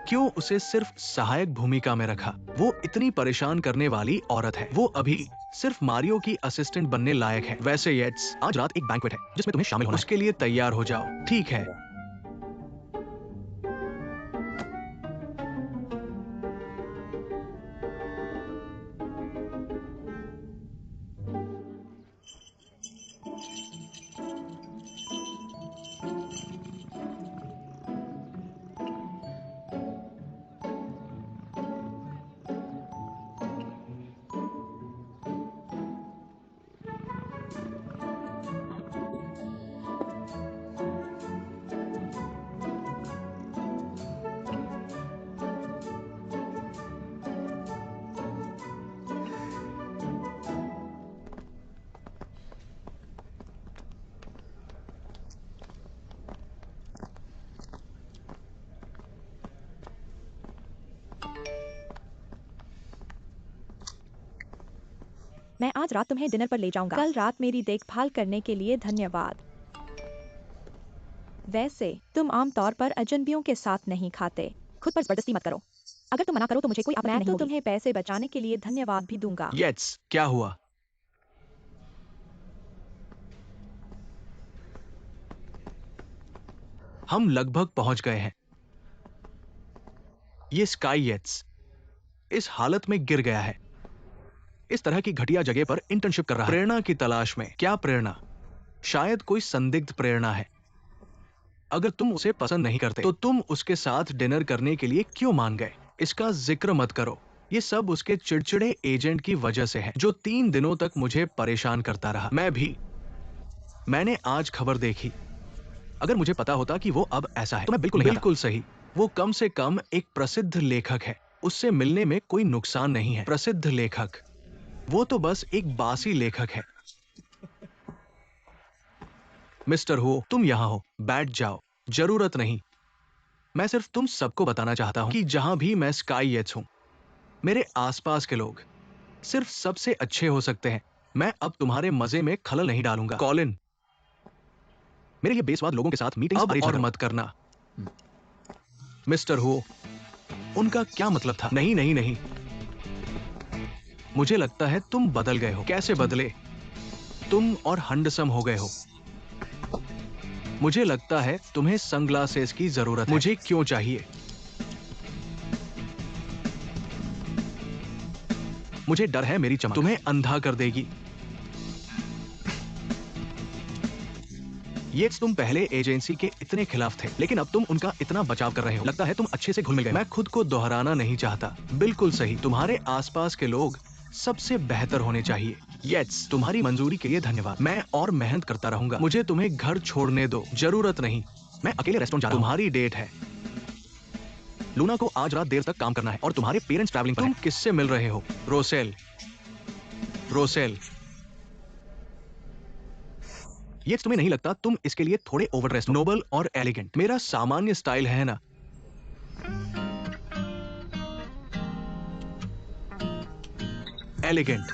क्यों उसे सिर्फ सहायक भूमिका में रखा? वो इतनी परेशान करने वाली औरत है। वो अभी सिर्फ मारियो की असिस्टेंट बनने लायक है। वैसे येट्स, आज रात एक बैंक्वेट है जिसमें तुम्हें शामिल होना है। उसके लिए तैयार हो जाओ। ठीक है। मैं आज रात तुम्हें डिनर पर ले जाऊंगा। कल रात मेरी देखभाल करने के लिए धन्यवाद। वैसे तुम आमतौर पर अजनबियों के साथ नहीं खाते। खुद पर जबरदस्ती मत करो। अगर तुम मना करो तो मुझे कोई आपत्ति नहीं होगी। मैं तो तुम्हें पैसे बचाने के लिए धन्यवाद भी दूंगा। येट्स, क्या हुआ? हम लगभग पहुंच गए हैं। ये स्काई येट्स इस हालत में गिर गया है। इस तरह की घटिया जगह पर इंटर्नशिप कर रहा है। प्रेरणा की तलाश में। क्या प्रेरणा? शायद कोई संदिग्ध प्रेरणा है। अगर तुम उसे पसंद नहीं करते तो तुम उसके साथ डिनर करने के लिए क्यों मान गए? इसका जिक्र मत करो। ये सब उसके चिड़चिड़े एजेंट की वजह से है, जो 3 दिनों तक मुझे परेशान करता रहा। मैं भी। मैंने आज खबर देखी। अगर मुझे पता होता कि वो अब ऐसा है तो मैं बिल्कुल सही। वो कम से कम एक प्रसिद्ध लेखक है। उससे मिलने में कोई नुकसान नहीं है। प्रसिद्ध लेखक? वो तो बस एक बासी लेखक है। मिस्टर हो, तुम यहाँ हो, बैठ जाओ। जरूरत नहीं। मैं सिर्फ तुम सबको बताना चाहता हूँ कि जहां भी मैं स्काई येट्स हूँ, मेरे आसपास के लोग सिर्फ सबसे अच्छे हो सकते हैं। मैं अब तुम्हारे मजे में खलल नहीं डालूंगा। कॉलिन, मेरे ये बेस्वाद लोगों के साथ मीटिंग्स अब और मत करना। मिस्टर हो, उनका क्या मतलब था? नहीं नहीं नहीं, मुझे लगता है तुम बदल गए हो। कैसे बदले? तुम और हंडसम हो गए हो। मुझे लगता है तुम्हें सनग्लासेस की जरूरत है। मुझे क्यों चाहिए? मुझे डर है मेरी चमक तुम्हें अंधा कर देगी। ये तुम पहले एजेंसी के इतने खिलाफ थे, लेकिन अब तुम उनका इतना बचाव कर रहे हो। लगता है तुम अच्छे से घुल मिल गए। मैं खुद को दोहराना नहीं चाहता। बिल्कुल सही। तुम्हारे आसपास के लोग सबसे बेहतर होने चाहिए। येट्स, तुम्हारी मंजूरी के लिए धन्यवाद। मैं और मेहनत करता रहूंगा। मुझे तुम्हें घर छोड़ने दो। जरूरत नहीं। मैं अकेले रेस्टोरेंट जा रहा हूं। तुम्हारी डेट है। लूना को आज रात देर तक काम करना है और तुम्हारे पेरेंट्स ट्रैवलिंग पर हैं। तुम किससे मिल रहे हो? रोसेल। रोसेल, ये तुम्हें नहीं लगता तुम इसके लिए थोड़े ओवर ड्रेस हो? नोबल और एलिगेंट मेरा सामान्य स्टाइल है ना। एलिगेंट।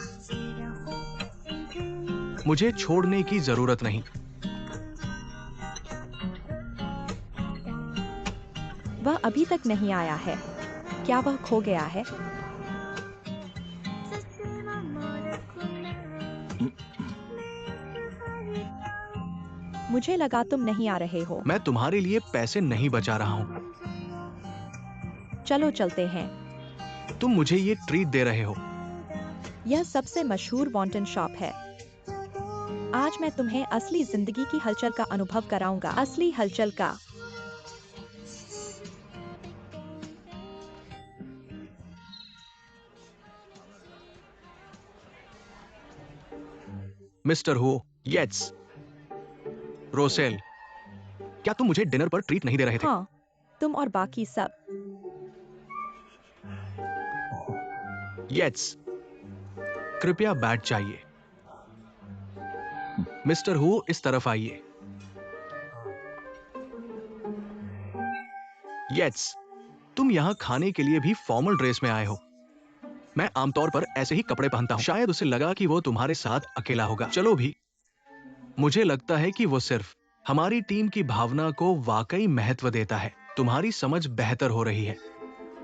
मुझे छोड़ने की जरूरत नहीं। वह अभी तक नहीं आया है। क्या वह खो गया है? मुझे लगा तुम नहीं आ रहे हो। मैं तुम्हारे लिए पैसे नहीं बचा रहा हूं। चलो चलते हैं। तुम मुझे ये ट्रीट दे रहे हो। यह सबसे मशहूर वॉन्टन शॉप है। आज मैं तुम्हें असली जिंदगी की हलचल का अनुभव कराऊंगा। असली हलचल का। मिस्टर हो, येट्स, रोसेल, क्या तुम मुझे डिनर पर ट्रीट नहीं दे रहे थे? हाँ, तुम और बाकी सब। येट्स, कृपया बैठ जाइए। मिस्टर हो, इस तरफ आइए। येट्स, तुम यहाँ खाने के लिए भी फॉर्मल ड्रेस में आए हो। मैं आमतौर पर ऐसे ही कपड़े पहनता हूँ। शायद उसे लगा कि वो तुम्हारे साथ अकेला होगा। चलो भी। मुझे लगता है कि वो सिर्फ हमारी टीम की भावना को वाकई महत्व देता है। तुम्हारी समझ बेहतर हो रही है।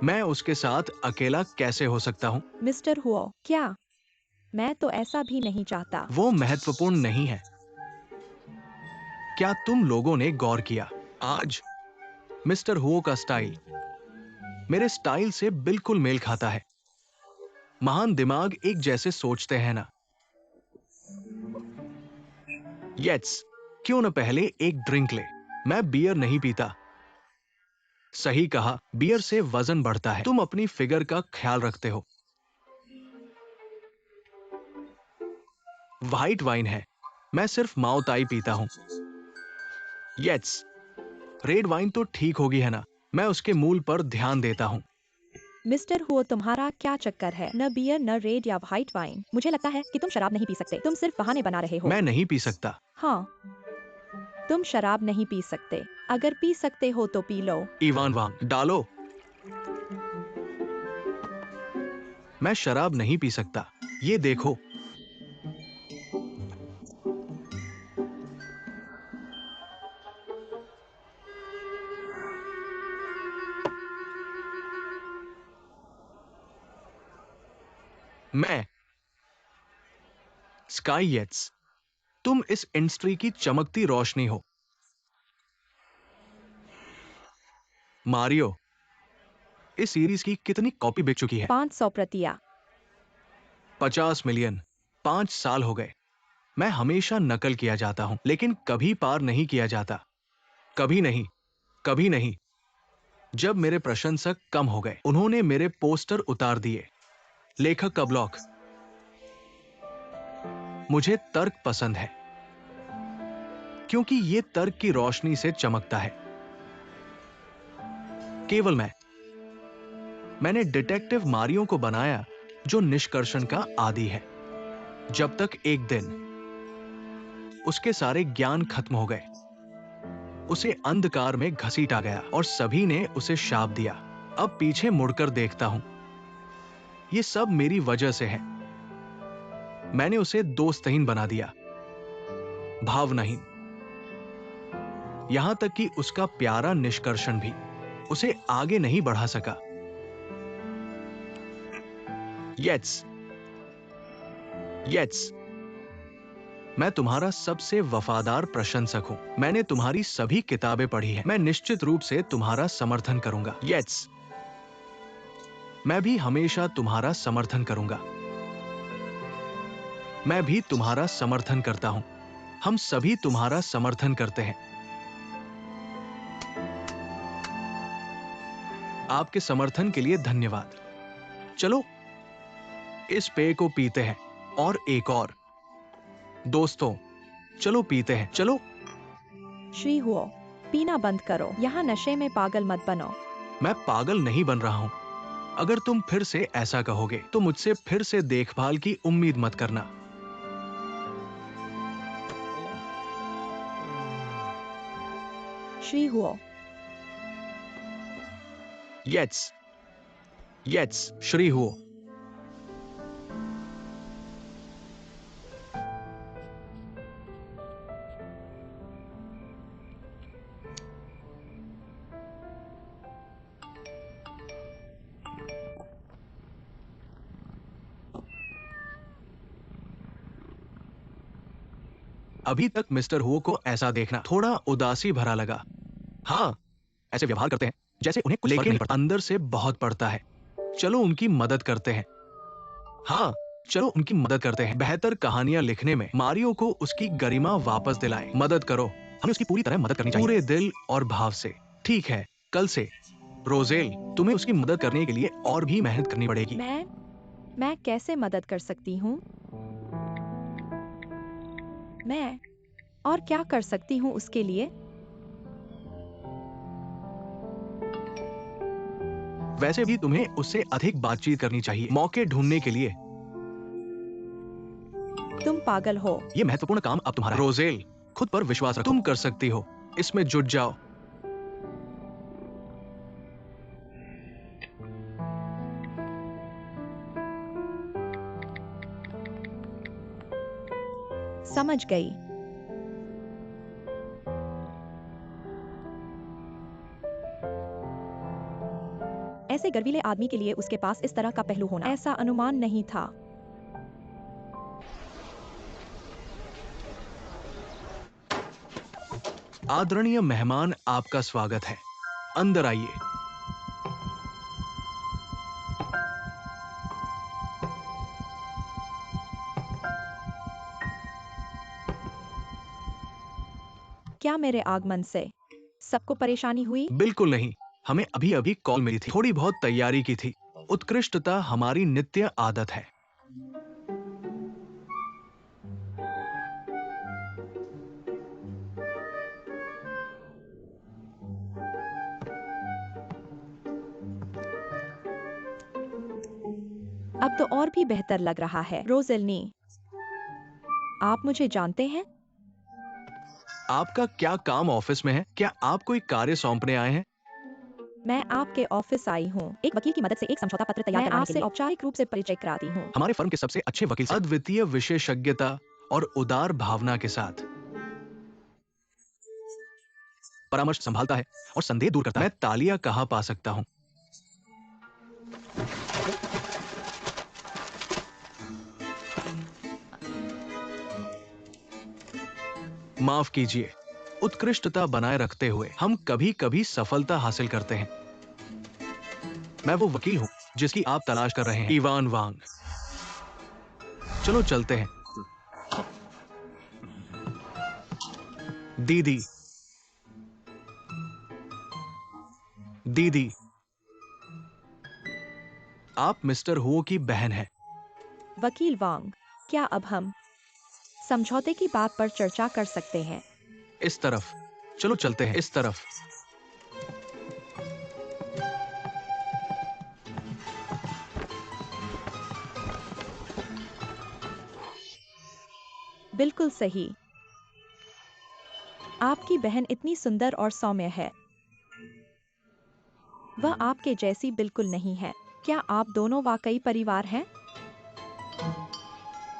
मैं उसके साथ अकेला कैसे हो सकता हूँ? मिस्टर हुओ, क्या? मैं तो ऐसा भी नहीं चाहता। वो महत्वपूर्ण नहीं है। क्या तुम लोगों ने गौर किया? आज मिस्टर हुओ का स्टाइल मेरे स्टाइल से बिल्कुल मेल खाता है। महान दिमाग एक जैसे सोचते हैं ना। येट्स, क्यों न पहले एक ड्रिंक ले? मैं बियर नहीं पीता। सही कहा, बियर से वजन बढ़ता है। तुम अपनी फिगर का ख्याल रखते हो। व्हाइट वाइन है। मैं सिर्फ माओ ताई पीता हूं। येट्स, रेड वाइन तो ठीक होगी है ना। मैं उसके मूल पर ध्यान देता हूं। मिस्टर हुओ, तुम्हारा क्या चक्कर है? न बियर, न रेड या व्हाइट वाइन। मुझे लगता है कि तुम शराब नहीं पी सकते। तुम सिर्फ बहाने बना रहे हो। मैं नहीं पी सकता। हाँ, तुम शराब नहीं पी सकते। अगर पी सकते हो तो पी लो। इवान वांग डालो। मैं शराब नहीं पी सकता। ये देखो। मैं स्काई येट्स, तुम इस इंडस्ट्री की चमकती रोशनी हो। मारियो, इस सीरीज की कितनी कॉपी बिक चुकी है? 500 प्रतियां। 50 मिलियन। 5 साल हो गए। मैं हमेशा नकल किया जाता हूं, लेकिन कभी पार नहीं किया जाता। कभी नहीं, कभी नहीं। जब मेरे प्रशंसक कम हो गए, उन्होंने मेरे पोस्टर उतार दिए। लेखक का ब्लॉक। मुझे तर्क पसंद है, क्योंकि ये तर्क की रोशनी से चमकता है। केवल मैंने डिटेक्टिव मारियो को बनाया, जो निष्कर्षण का आदी है। जब तक एक दिन उसके सारे ज्ञान खत्म हो गए, उसे अंधकार में घसीटा गया और सभी ने उसे शाप दिया। अब पीछे मुड़कर देखता हूं, ये सब मेरी वजह से है। मैंने उसे दोस्तहीन बना दिया, भावनाहीन। यहां तक कि उसका प्यारा निष्कर्षण भी उसे आगे नहीं बढ़ा सका। येट्स, येट्स, मैं तुम्हारा सबसे वफादार प्रशंसक हूं। मैंने तुम्हारी सभी किताबें पढ़ी हैं। मैं निश्चित रूप से तुम्हारा समर्थन करूंगा। येट्स, मैं भी हमेशा तुम्हारा समर्थन करूंगा। मैं भी तुम्हारा समर्थन करता हूं। हम सभी तुम्हारा समर्थन करते हैं। आपके समर्थन के लिए धन्यवाद। चलो इस पेय को पीते हैं, और एक और। दोस्तों, चलो पीते हैं, चलो। श्री हुओ, पीना बंद करो। यहाँ नशे में पागल मत बनो। मैं पागल नहीं बन रहा हूं। अगर तुम फिर से ऐसा कहोगे, तो मुझसे फिर से देखभाल की उम्मीद मत करना। श्री हुओ, येट्स, येट्स, श्री हुओ। अभी तक मिस्टर हुओ को ऐसा देखना थोड़ा उदासी भरा लगा। हाँ, ऐसे व्यवहार करते हैं जैसे उन्हें कुछ फर्क नहीं पड़ता। अंदर से बहुत पड़ता है। चलो उनकी मदद करते हैं। हाँ, चलो उनकी मदद करते हैं। बेहतर कहानियां लिखने में मारियो को उसकी गरिमा वापस दिलाएं। मदद करो। हमें उसकी पूरी तरह मदद करनी चाहिए, पूरे दिल और भाव से। ठीक है, कल से रोजेल, तुम्हें उसकी मदद करने के लिए और भी मेहनत करनी पड़ेगी। मैं कैसे मदद कर सकती हूँ? मैं और क्या कर सकती हूँ उसके लिए? वैसे भी तुम्हें उससे अधिक बातचीत करनी चाहिए, मौके ढूंढने के लिए। तुम पागल हो। ये महत्वपूर्ण काम अब तुम्हारा है। रोजेल, खुद पर विश्वास रखो। तुम कर सकती हो। इसमें जुट जाओ। समझ गई। ऐसे गर्वीले आदमी के लिए उसके पास इस तरह का पहलू होना, ऐसा अनुमान नहीं था। आदरणीय मेहमान, आपका स्वागत है। अंदर आइए। क्या मेरे आगमन से सबको परेशानी हुई? बिल्कुल नहीं। हमें अभी अभी कॉल मिली थी, थोड़ी बहुत तैयारी की थी। उत्कृष्टता हमारी नित्य आदत है। अब तो और भी बेहतर लग रहा है। रोजेल्नी, आप मुझे जानते हैं? आपका क्या काम ऑफिस में है? क्या आप कोई कार्य सौंपने आए हैं? मैं आपके ऑफिस आई हूँ एक वकील की मदद से एक समझौता पत्र तैयार करवाने के लिए। औपचारिक रूप से परिचय कराती हूँ। हमारे फर्म के सबसे अच्छे वकील से अद्वितीय विशेषज्ञता और उदार भावना के साथ परामर्श संभालता है और संदेह दूर करता है। मैं तालियां कहाँ पा सकता हूँ? माफ कीजिए, उत्कृष्टता बनाए रखते हुए हम कभी कभी सफलता हासिल करते हैं। मैं वो वकील हूँ जिसकी आप तलाश कर रहे हैं, इवान वांग। चलो चलते हैं। दीदी, दीदी, आप मिस्टर हुओ की बहन हैं। वकील वांग, क्या अब हम समझौते की बात पर चर्चा कर सकते हैं? इस तरफ। चलो चलते हैं, इस तरफ। बिल्कुल सही। आपकी बहन इतनी सुंदर और सौम्य है। वह आपके जैसी बिल्कुल नहीं है। क्या आप दोनों वाकई परिवार हैं?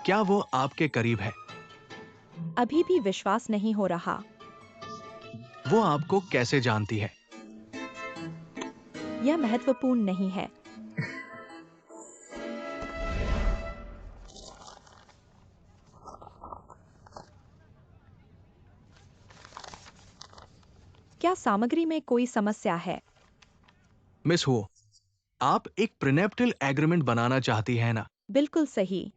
क्या वो आपके करीब है? अभी भी विश्वास नहीं हो रहा। वो आपको कैसे जानती है? यह महत्वपूर्ण नहीं है। क्या सामग्री में कोई समस्या है? मिस हुओ, आप एक प्रीनेप्टिल एग्रीमेंट बनाना चाहती हैं ना? बिल्कुल सही।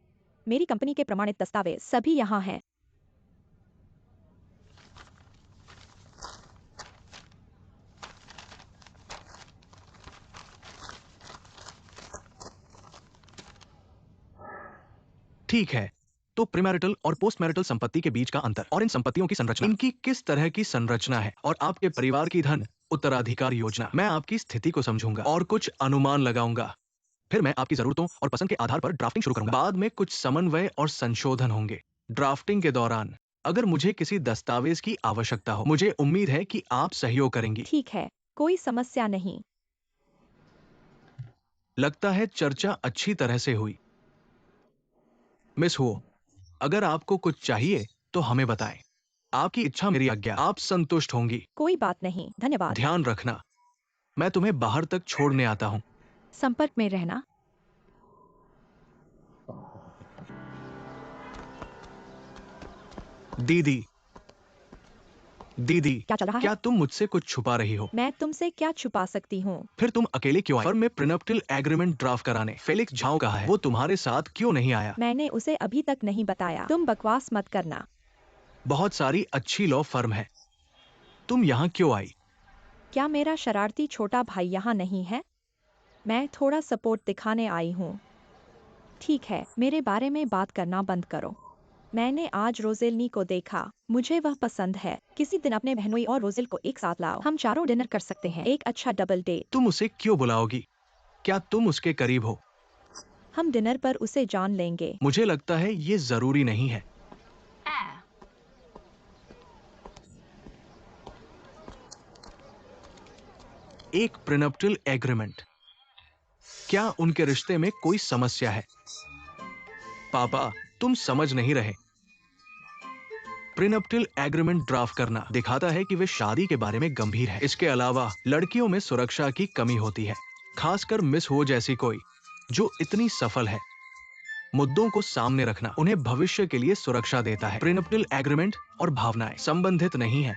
मेरी कंपनी के प्रमाणित दस्तावेज सभी यहाँ हैं। ठीक है, तो प्रीमैरिटल और पोस्ट मैरिटल संपत्ति के बीच का अंतर और इन संपत्तियों की संरचना, इनकी किस तरह की संरचना है और आपके परिवार की धन उत्तराधिकार योजना। मैं आपकी स्थिति को समझूंगा और कुछ अनुमान लगाऊंगा। फिर मैं आपकी जरूरतों और पसंद के आधार पर ड्राफ्टिंग शुरू करूंगा। बाद में कुछ समन्वय और संशोधन होंगे। ड्राफ्टिंग के दौरान अगर मुझे किसी दस्तावेज की आवश्यकता हो, मुझे उम्मीद है कि आप सहयोग करेंगी। ठीक है, कोई समस्या नहीं। लगता है चर्चा अच्छी तरह से हुई। मिस हुओ, अगर आपको कुछ चाहिए तो हमें बताएं। आपकी इच्छा मेरी आज्ञा। आप संतुष्ट होंगी। कोई बात नहीं, धन्यवाद। ध्यान रखना, मैं तुम्हें बाहर तक छोड़ने आता हूँ। संपर्क में रहना। दीदी, दीदी, क्या चल रहा है? क्या तुम मुझसे कुछ छुपा रही हो? मैं तुमसे क्या छुपा सकती हूँ? फिर तुम अकेले क्यों आई? फर्म में प्रीनेप्टिल एग्रीमेंट ड्राफ्ट कराने फेलिक्स झाओ कहा है, वो तुम्हारे साथ क्यों नहीं आया? मैंने उसे अभी तक नहीं बताया। तुम बकवास मत करना। बहुत सारी अच्छी लॉ फर्म है, तुम यहाँ क्यों आई? क्या मेरा शरारती छोटा भाई यहाँ नहीं है? मैं थोड़ा सपोर्ट दिखाने आई हूँ। ठीक है, मेरे बारे में बात करना बंद करो। मैंने आज रोजेल्नी को देखा। मुझे वह पसंद है। किसी दिन अपने बहनोई और रोजेल को एक साथ लाओ। हम चारों डिनर कर सकते हैं। एक अच्छा डबल डेट। तुम उसे क्यों बुलाओगी? क्या तुम उसके करीब हो? हम डिनर पर उसे जान लेंगे। मुझे लगता है ये जरूरी नहीं है। एक प्रीनेप्टिल एग्रीमेंट, क्या उनके रिश्ते में कोई समस्या है? पापा, तुम समझ नहीं रहे। प्रीनेप्टिल एग्रीमेंट ड्राफ्ट करना दिखाता है कि वे शादी के बारे में गंभीर है। इसके अलावा लड़कियों में सुरक्षा की कमी होती है, खासकर मिस हो जैसी कोई जो इतनी सफल है। मुद्दों को सामने रखना उन्हें भविष्य के लिए सुरक्षा देता है। प्रीनेप्टिल एग्रीमेंट और भावनाएं संबंधित नहीं है।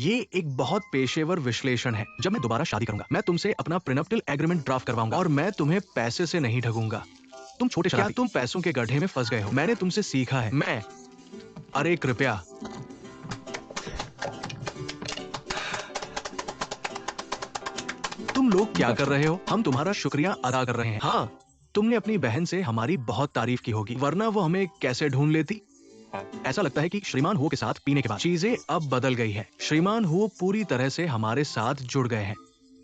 ये एक बहुत पेशेवर विश्लेषण है। जब मैं दोबारा शादी करूंगा, मैं तुमसे अपना प्रीनेप्टिल एग्रीमेंट ड्राफ्ट करवाऊंगा और मैं तुम्हें पैसे से नहीं ठगूंगा। तुम छोटे शरारती, क्या तुम पैसों के गड्ढे में फंस गए हो? मैंने तुमसे सीखा है। अरे कृपया। तुम लोग क्या कर रहे हो? हम तुम्हारा शुक्रिया अदा कर रहे हैं। हाँ, तुमने अपनी बहन से हमारी बहुत तारीफ की होगी, वरना वो हमें कैसे ढूंढ लेती? ऐसा लगता है कि श्रीमान हुओ के साथ पीने के बाद चीजें अब बदल गई है। श्रीमान हुओ पूरी तरह से हमारे साथ जुड़ गए हैं।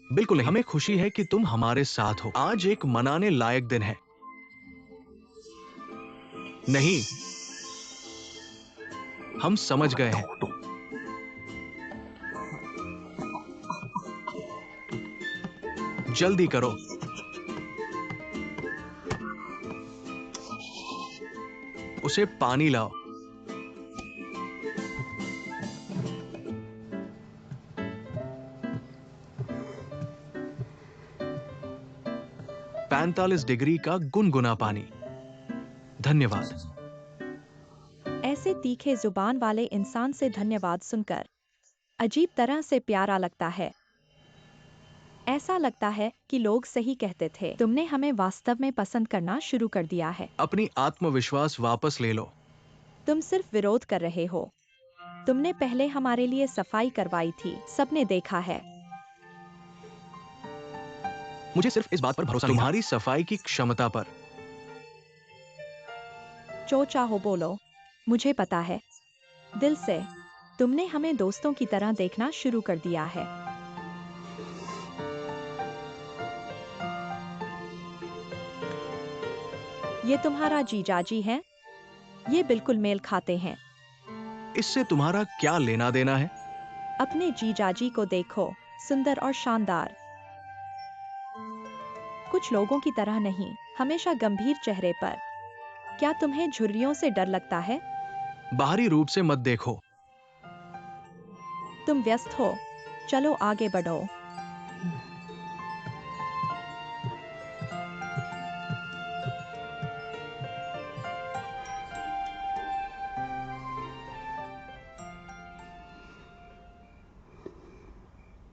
बिल्कुल नहीं। हमें खुशी है कि तुम हमारे साथ हो। आज एक मनाने लायक दिन है। नहीं, हम समझ गए हैं। जल्दी करो। उसे पानी लाओ। (45 डिग्री का गुनगुना पानी। धन्यवाद। ऐसे तीखे जुबान वाले इंसान से धन्यवाद सुनकर अजीब तरह से प्यारा लगता है। ऐसा लगता है कि लोग सही कहते थे, तुमने हमें वास्तव में पसंद करना शुरू कर दिया है। अपनी आत्मविश्वास वापस ले लो। तुम सिर्फ विरोध कर रहे हो। तुमने पहले हमारे लिए सफाई करवाई थी, सबने देखा है। मुझे सिर्फ इस बात पर भरोसा नहीं था। तुम्हारी सफाई की क्षमता पर। जो चाहो बोलो, मुझे पता है दिल से। तुमने हमें दोस्तों की तरह देखना शुरू कर दिया है। ये तुम्हारा जीजाजी है? ये बिल्कुल मेल खाते हैं। इससे तुम्हारा क्या लेना देना है? अपने जीजाजी को देखो, सुंदर और शानदार। कुछ लोगों की तरह नहीं, हमेशा गंभीर चेहरे पर। क्या तुम्हें झुर्रियों से डर लगता है? बाहरी रूप से मत देखो। तुम व्यस्त हो, चलो आगे बढ़ो।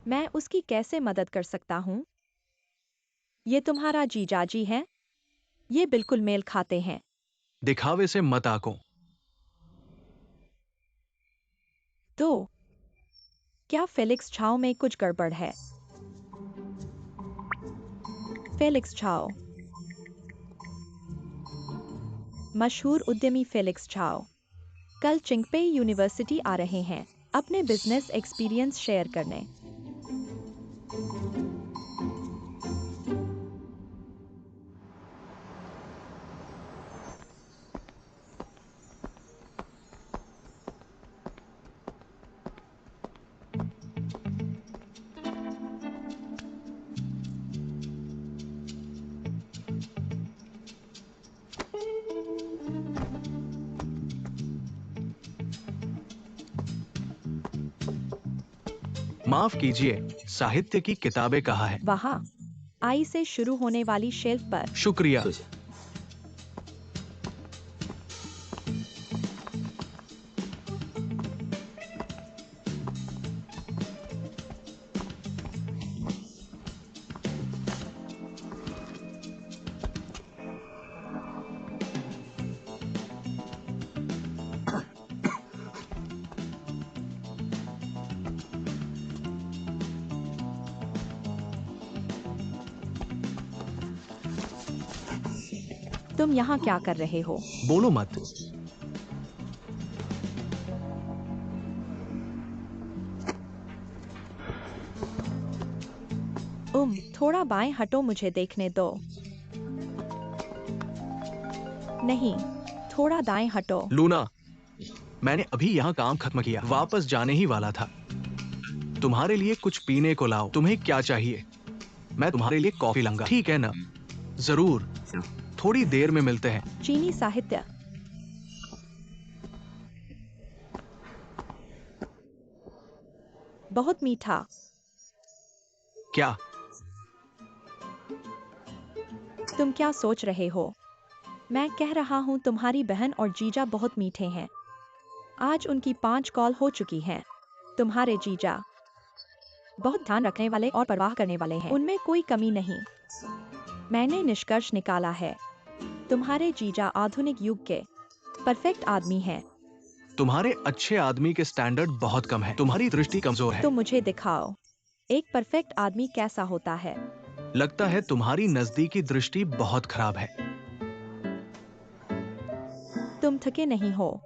मैं उसकी कैसे मदद कर सकता हूँ? ये तुम्हारा जीजाजी है? ये बिल्कुल मेल खाते हैं। दिखावे से मत आको। तो क्या फेलिक्स झाओ में कुछ गड़बड़ है? फेलिक्स झाओ, मशहूर उद्यमी फेलिक्स झाओ, कल चिंगपेई यूनिवर्सिटी आ रहे हैं अपने बिजनेस एक्सपीरियंस शेयर करने। माफ कीजिए, साहित्य की किताबें कहाँ है? वहाँ आई से शुरू होने वाली शेल्फ पर। शुक्रिया। तुम यहाँ क्या कर रहे हो? बोलो मत। थोड़ा बाएं हटो, मुझे देखने दो। नहीं, थोड़ा दाएं हटो। लूना, मैंने अभी यहाँ काम खत्म किया, वापस जाने ही वाला था। तुम्हारे लिए कुछ पीने को लाओ। तुम्हें क्या चाहिए? मैं तुम्हारे लिए कॉफी लाऊंगा, ठीक है ना? जरूर, थोड़ी देर में मिलते हैं। चीनी साहित्य। बहुत मीठा। क्या? तुम क्या सोच रहे हो? मैं कह रहा हूँ तुम्हारी बहन और जीजा बहुत मीठे हैं। आज उनकी 5 कॉल हो चुकी हैं। तुम्हारे जीजा बहुत ध्यान रखने वाले और परवाह करने वाले हैं, उनमें कोई कमी नहीं। मैंने निष्कर्ष निकाला है, तुम्हारे जीजा आधुनिक युग के परफेक्ट आदमी हैं। तुम्हारे अच्छे आदमी के स्टैंडर्ड बहुत कम है। तुम्हारी दृष्टि कमजोर है। तो मुझे दिखाओ, एक परफेक्ट आदमी कैसा होता है। लगता है तुम्हारी नजदीकी दृष्टि बहुत खराब है। तुम थके नहीं हो?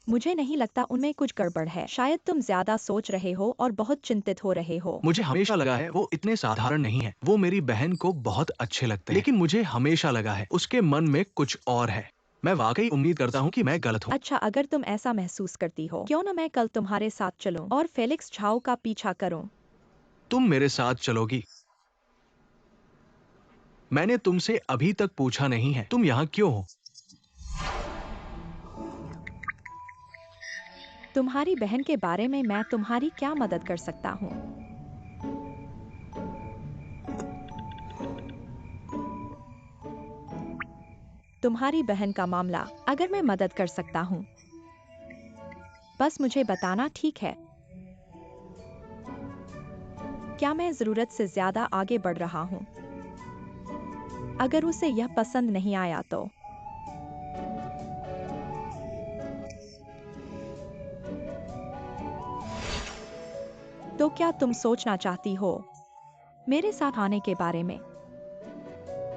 मुझे नहीं लगता उनमें कुछ गड़बड़ है। शायद तुम ज्यादा सोच रहे हो और बहुत चिंतित हो रहे हो। मुझे हमेशा लगा है वो इतने साधारण नहीं है। वो मेरी बहन को बहुत अच्छे लगते हैं, लेकिन मुझे हमेशा लगा है उसके मन में कुछ और है। मैं वाकई उम्मीद करता हूँ कि मैं गलत हूँ। अच्छा, अगर तुम ऐसा महसूस करती हो, क्यों ना मैं कल तुम्हारे साथ चलूं और फेलिक्स झाओ का पीछा करूं। तुम मेरे साथ चलोगी? मैंने तुमसे अभी तक पूछा नहीं है तुम यहाँ क्यों हो। तुम्हारी बहन के बारे में मैं तुम्हारी क्या मदद कर सकता हूँ? तुम्हारी बहन का मामला, अगर मैं मदद कर सकता हूँ, बस मुझे बताना, ठीक है? क्या मैं जरूरत से ज्यादा आगे बढ़ रहा हूँ? अगर उसे यह पसंद नहीं आया तो क्या तुम सोचना चाहती हो मेरे साथ आने के बारे में?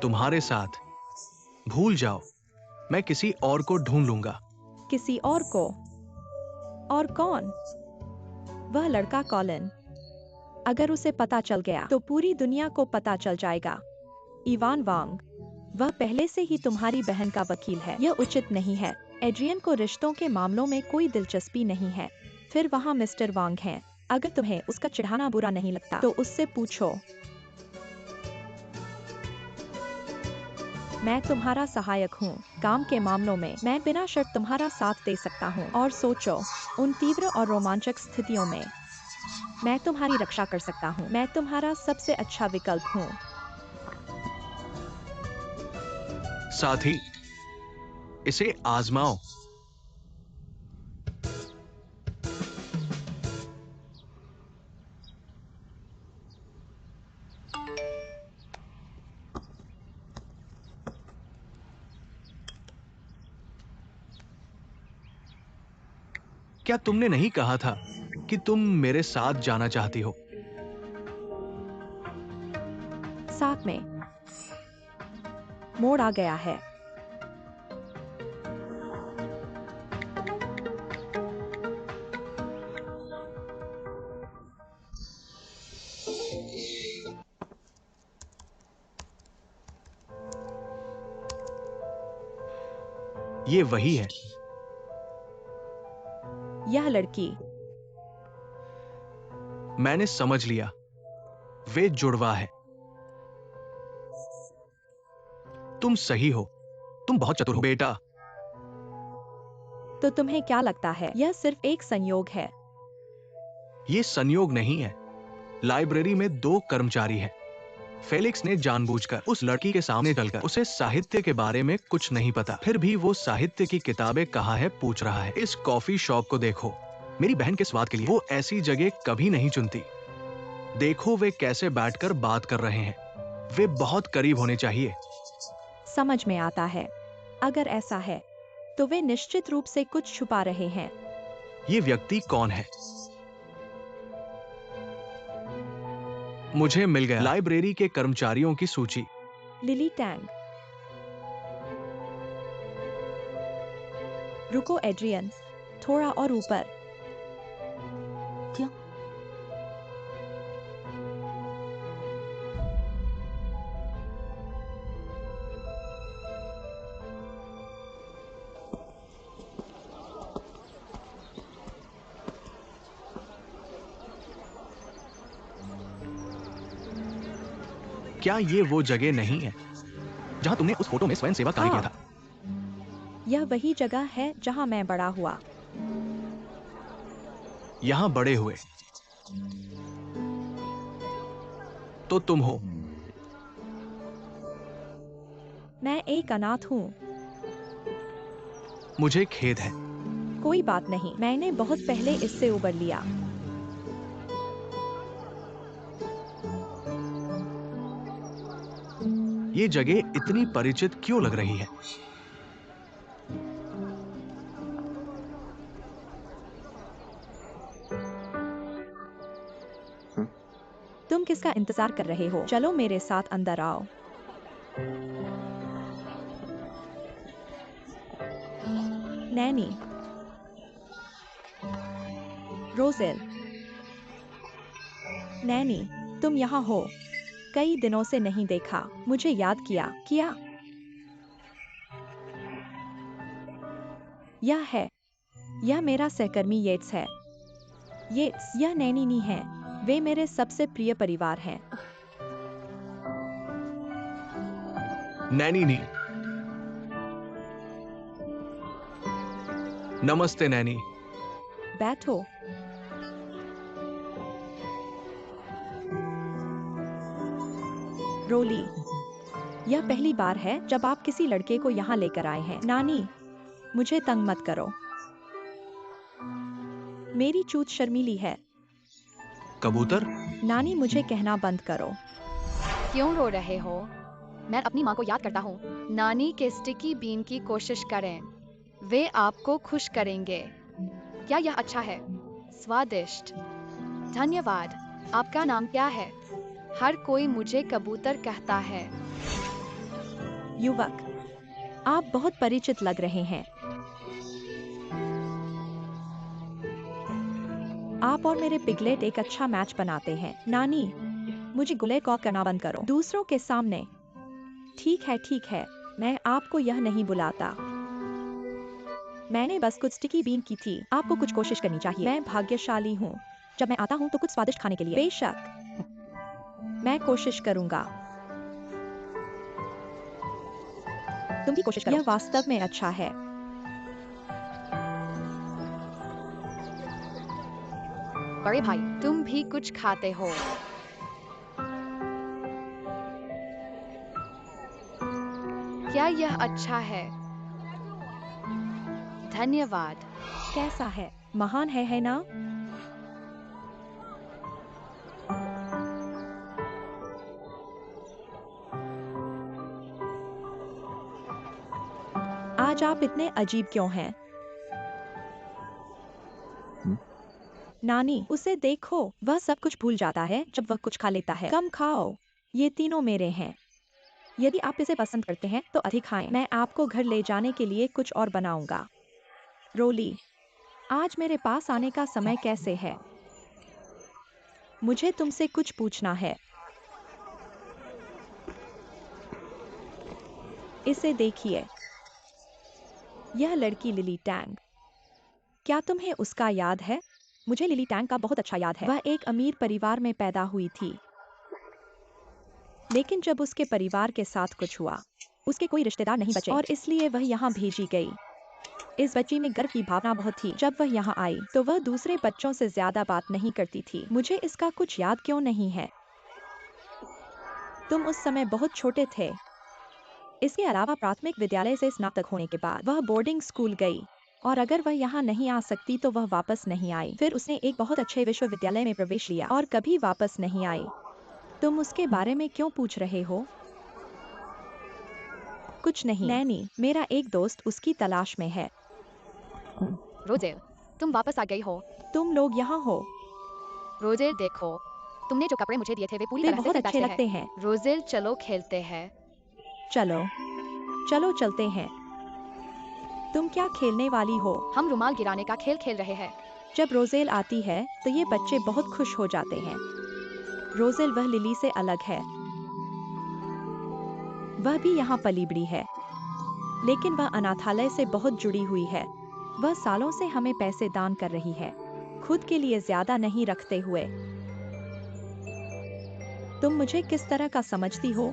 तुम्हारे साथ? भूल जाओ, मैं किसी और को ढूंढ लूंगा। किसी और को? और कौन? वह लड़का कॉलिन। अगर उसे पता चल गया तो पूरी दुनिया को पता चल जाएगा। इवान वांग, वह पहले से ही तुम्हारी बहन का वकील है। यह उचित नहीं है। एड्रियन को रिश्तों के मामलों में कोई दिलचस्पी नहीं है। फिर वहाँ मिस्टर वांग हैं। अगर तुम्हें उसका चिढ़ाना बुरा नहीं लगता तो उससे पूछो। मैं तुम्हारा सहायक हूँ। काम के मामलों में मैं बिना शर्त तुम्हारा साथ दे सकता हूँ। और सोचो, उन तीव्र और रोमांचक स्थितियों में मैं तुम्हारी रक्षा कर सकता हूँ। मैं तुम्हारा सबसे अच्छा विकल्प हूँ। साथी, इसे आजमाओ। क्या तुमने नहीं कहा था कि तुम मेरे साथ जाना चाहती हो? साथ में मोड़ आ गया है। ये वही है। यह लड़की। मैंने समझ लिया, वे जुड़वा है। तुम सही हो, तुम बहुत चतुर हो बेटा। तो तुम्हें क्या लगता है यह सिर्फ एक संयोग है? ये संयोग नहीं है। लाइब्रेरी में 2 कर्मचारी हैं। फेलिक्स ने जानबूझकर उस लड़की के सामने चलकर उसे साहित्य के बारे में कुछ नहीं पता, फिर भी वो साहित्य की किताबें कहाँ है पूछ रहा है। इस कॉफी शॉप को देखो, मेरी बहन के स्वाद के लिए वो ऐसी जगह कभी नहीं चुनती। देखो वे कैसे बैठकर बात कर रहे हैं। वे बहुत करीब होने चाहिए। समझ में आता है। अगर ऐसा है तो वे निश्चित रूप से कुछ छुपा रहे हैं। ये व्यक्ति कौन है? मुझे मिल गया लाइब्रेरी के कर्मचारियों की सूची। Lily Tang. रुको एड्रियन, थोड़ा और ऊपर। क्या? क्या ये वो जगह नहीं है जहां तुमने उस फोटो में स्वयं सेवा कार्य किया था? यह वही जगह है जहां मैं बड़ा हुआ। यहां बड़े हुए तो तुम हो। मैं एक अनाथ हूँ। मुझे खेद है। कोई बात नहीं, मैंने बहुत पहले इससे उबर लिया। ये जगह इतनी परिचित क्यों लग रही है? तुम किसका इंतजार कर रहे हो? चलो मेरे साथ अंदर आओ। नैनी, रोजेल। नैनी, तुम यहाँ हो। कई दिनों से नहीं देखा। मुझे याद किया। यह मेरा सहकर्मी येट्स है। येट्स, यह नैनी है। वे मेरे सबसे प्रिय परिवार हैं। नैनी नी। नमस्ते नैनी। बैठो। रोली, यह पहली बार है जब आप किसी लड़के को यहाँ लेकर आए हैं। नानी, मुझे तंग मत करो। मेरी चूत शर्मीली है। कबूतर, नानी, मुझे कहना बंद करो। क्यों रो रहे हो? मैं अपनी माँ को याद करता हूँ। नानी के स्टिकी बीन की कोशिश करें, वे आपको खुश करेंगे। क्या यह अच्छा है? स्वादिष्ट। धन्यवाद। आपका नाम क्या है? हर कोई मुझे कबूतर कहता है। युवक, आप बहुत परिचित लग रहे हैं। आप और मेरे पिगलेट एक अच्छा मैच बनाते हैं। नानी, मुझे गुले कॉल करना बंद करो दूसरों के सामने। ठीक है, मैं आपको यह नहीं बुलाता। मैंने बस कुछ स्टिकी बीन की थी। आपको कुछ कोशिश करनी चाहिए। मैं भाग्यशाली हूँ। जब मैं आता हूँ तो कुछ स्वादिष्ट खाने के लिए। बेशक, मैं कोशिश करूंगा। तुम भी कोशिश करो। यह वास्तव में अच्छा है। बड़े भाई, तुम भी कुछ खाते हो। क्या यह अच्छा है? धन्यवाद। कैसा है? महान है ना? आज आप इतने अजीब क्यों हैं? नानी, उसे देखो, वह सब कुछ भूल जाता है जब वह कुछ खा लेता है। कम खाओ, ये तीनों मेरे हैं। यदि आप इसे पसंद करते हैं तो अधिक खाएं। मैं आपको घर ले जाने के लिए कुछ और बनाऊंगा। रोली, आज मेरे पास आने का समय कैसे है? मुझे तुमसे कुछ पूछना है। इसे देखिए। यह लड़की लिली टैंग। क्या तुम्हें उसका याद है? मुझे लिली टैंग का बहुत अच्छा याद है। वह एक अमीर परिवार में पैदा हुई थी। लेकिन जब उसके परिवार के साथ कुछ हुआ, उसके कोई रिश्तेदार नहीं बचे और इसलिए वह यहाँ भेजी गई। इस बच्ची में गर्व की भावना बहुत थी। जब वह यहाँ आई तो वह दूसरे बच्चों से ज्यादा बात नहीं करती थी। मुझे इसका कुछ याद क्यों नहीं है? तुम उस समय बहुत छोटे थे। इसके अलावा प्राथमिक विद्यालय से स्नातक होने के बाद वह बोर्डिंग स्कूल गई और अगर वह यहाँ नहीं आ सकती तो वह वापस नहीं आई। फिर उसने एक बहुत अच्छे विश्वविद्यालय में प्रवेश लिया और कभी वापस नहीं आई। तुम उसके बारे में क्यों पूछ रहे हो? कुछ नहीं। नैनी, मेरा एक दोस्त उसकी तलाश में है। रोजेल, तुम वापस आ गई हो। तुम लोग यहाँ हो। रोजेल, देखो, तुमने जो कपड़े मुझे दिए थे वे पूरी वे तरह से बहुत सिल अच्छे बैठे लगते हैं। हैं। रोजेल, चलो खेलते हैं। चलो चलो चलते हैं। तुम क्या खेलने वाली हो? हम रुमाल गिराने का खेल खेल रहे हैं। जब रोजेल आती है तो ये बच्चे बहुत खुश हो जाते हैं। रोजेल, वह लिली से अलग है। वह भी यहाँ पली बड़ी है, लेकिन वह अनाथालय से बहुत जुड़ी हुई है। वह सालों से हमें पैसे दान कर रही है, खुद के लिए ज्यादा नहीं रखते हुए। तुम मुझे किस तरह का समझती हो?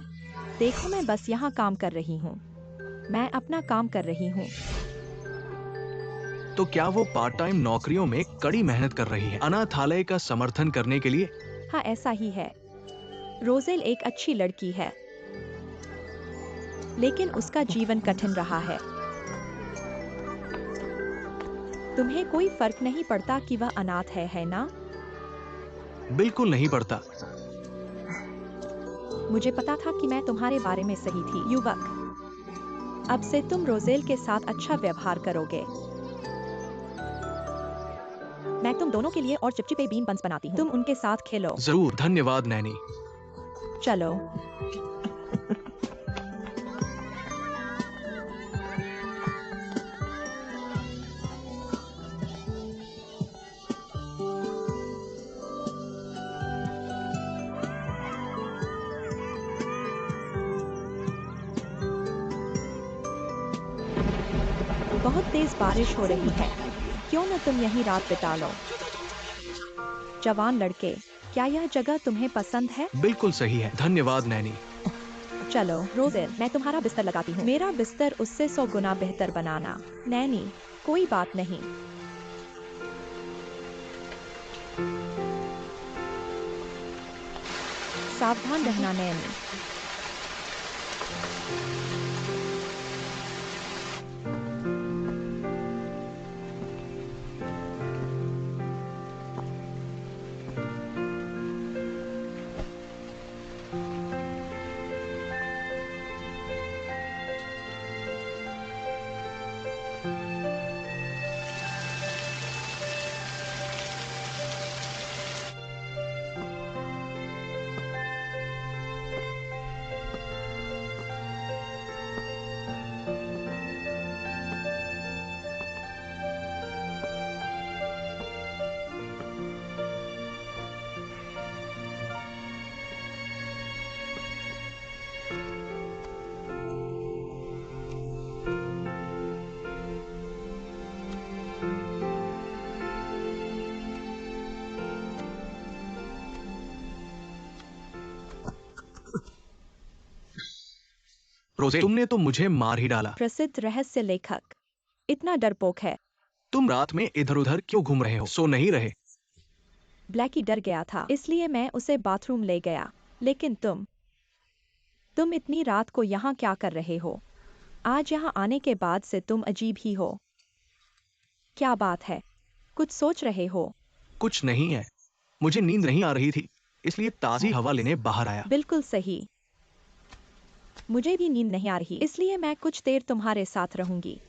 देखो, मैं बस यहाँ काम कर रही हूँ। मैं अपना काम कर रही हूँ। तो क्या वो पार्ट टाइम नौकरियों में कड़ी मेहनत कर रही है अनाथालय का समर्थन करने के लिए? हाँ, ऐसा ही है। रोजेल एक अच्छी लड़की है, लेकिन उसका जीवन कठिन रहा है। तुम्हें कोई फर्क नहीं पड़ता कि वह अनाथ है ना? बिल्कुल नहीं पड़ता। मुझे पता था कि मैं तुम्हारे बारे में सही थी। युवक, अब से तुम रोजेल के साथ अच्छा व्यवहार करोगे। मैं तुम दोनों के लिए और चिपचिपे बीन बंस बनाती हूँ। तुम उनके साथ खेलो। जरूर, धन्यवाद नैनी। चलो। बहुत तेज बारिश हो रही है। क्यों न तुम यहीं रात बिता लो? जवान लड़के, क्या यह जगह तुम्हें पसंद है? बिल्कुल सही है, धन्यवाद नैनी। चलो रोजेल, मैं तुम्हारा बिस्तर लगाती हूँ। मेरा बिस्तर उससे 100 गुना बेहतर बनाना। नैनी, कोई बात नहीं। सावधान रहना नैनी। रोजेल, तुमने तो मुझे मार ही डाला। प्रसिद्ध रहस्य लेखक इतना डरपोक है। तुम रात में इधर उधर क्यों घूम रहे हो? सो नहीं रहे? ब्लैकी डर गया था, इसलिए मैं उसे बाथरूम ले गया। लेकिन तुम इतनी रात को यहाँ क्या कर रहे हो? आज यहाँ आने के बाद से तुम अजीब ही हो। क्या बात है? कुछ सोच रहे हो? कुछ नहीं है, मुझे नींद नहीं आ रही थी, इसलिए ताजी हवा लेने बाहर आया। बिल्कुल सही। मुझे भी नींद नहीं आ रही, इसलिए मैं कुछ देर तुम्हारे साथ रहूंगी।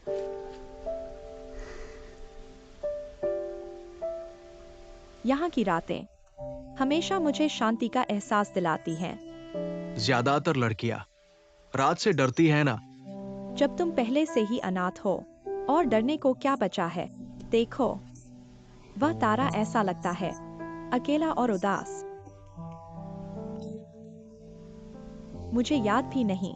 यहाँ की रातें हमेशा मुझे शांति का एहसास दिलाती हैं। ज्यादातर लड़कियां रात से डरती है ना। जब तुम पहले से ही अनाथ हो और डरने को क्या बचा है? देखो, वह तारा ऐसा लगता है, अकेला और उदास। मुझे याद भी नहीं,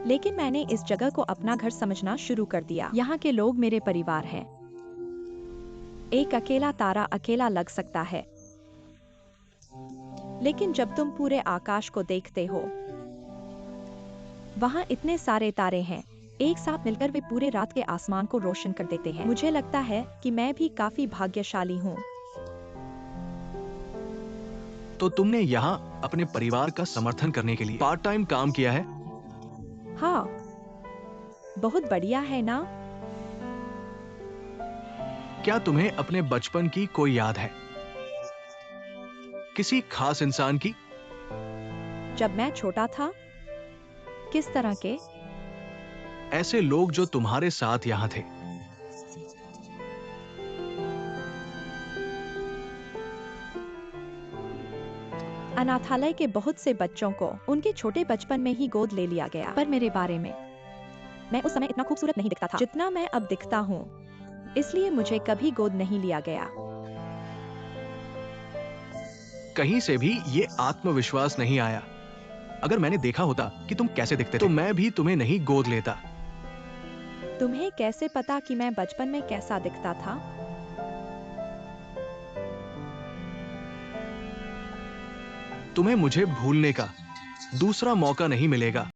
लेकिन मैंने इस जगह को अपना घर समझना शुरू कर दिया। यहाँ के लोग मेरे परिवार हैं। एक अकेला तारा अकेला लग सकता है, लेकिन जब तुम पूरे आकाश को देखते हो, वहाँ इतने सारे तारे हैं, एक साथ मिलकर वे पूरे रात के आसमान को रोशन कर देते हैं। मुझे लगता है कि मैं भी काफी भाग्यशाली हूँ। तो तुमने यहाँ अपने परिवार का समर्थन करने के लिए पार्ट टाइम काम किया है? हाँ, बहुत बढ़िया है ना? क्या तुम्हें अपने बचपन की कोई याद है, किसी खास इंसान की? जब मैं छोटा था? किस तरह के? ऐसे लोग जो तुम्हारे साथ यहाँ थे। अनाथालय के बहुत से बच्चों को उनके छोटे बचपन में ही गोद ले लिया गया। पर मेरे बारे में, मैं उस समय इतना खूबसूरत नहीं दिखता था जितना मैं अब दिखता हूँ, इसलिए मुझे कभी गोद नहीं लिया गया। कहीं से भी ये आत्मविश्वास नहीं आया। अगर मैंने देखा होता कि तुम कैसे दिखते थे, तो मैं भी तुम्हें नहीं गोद लेता। तुम्हें कैसे पता कि मैं बचपन में कैसा दिखता था? तुम्हें मुझे भूलने का दूसरा मौका नहीं मिलेगा।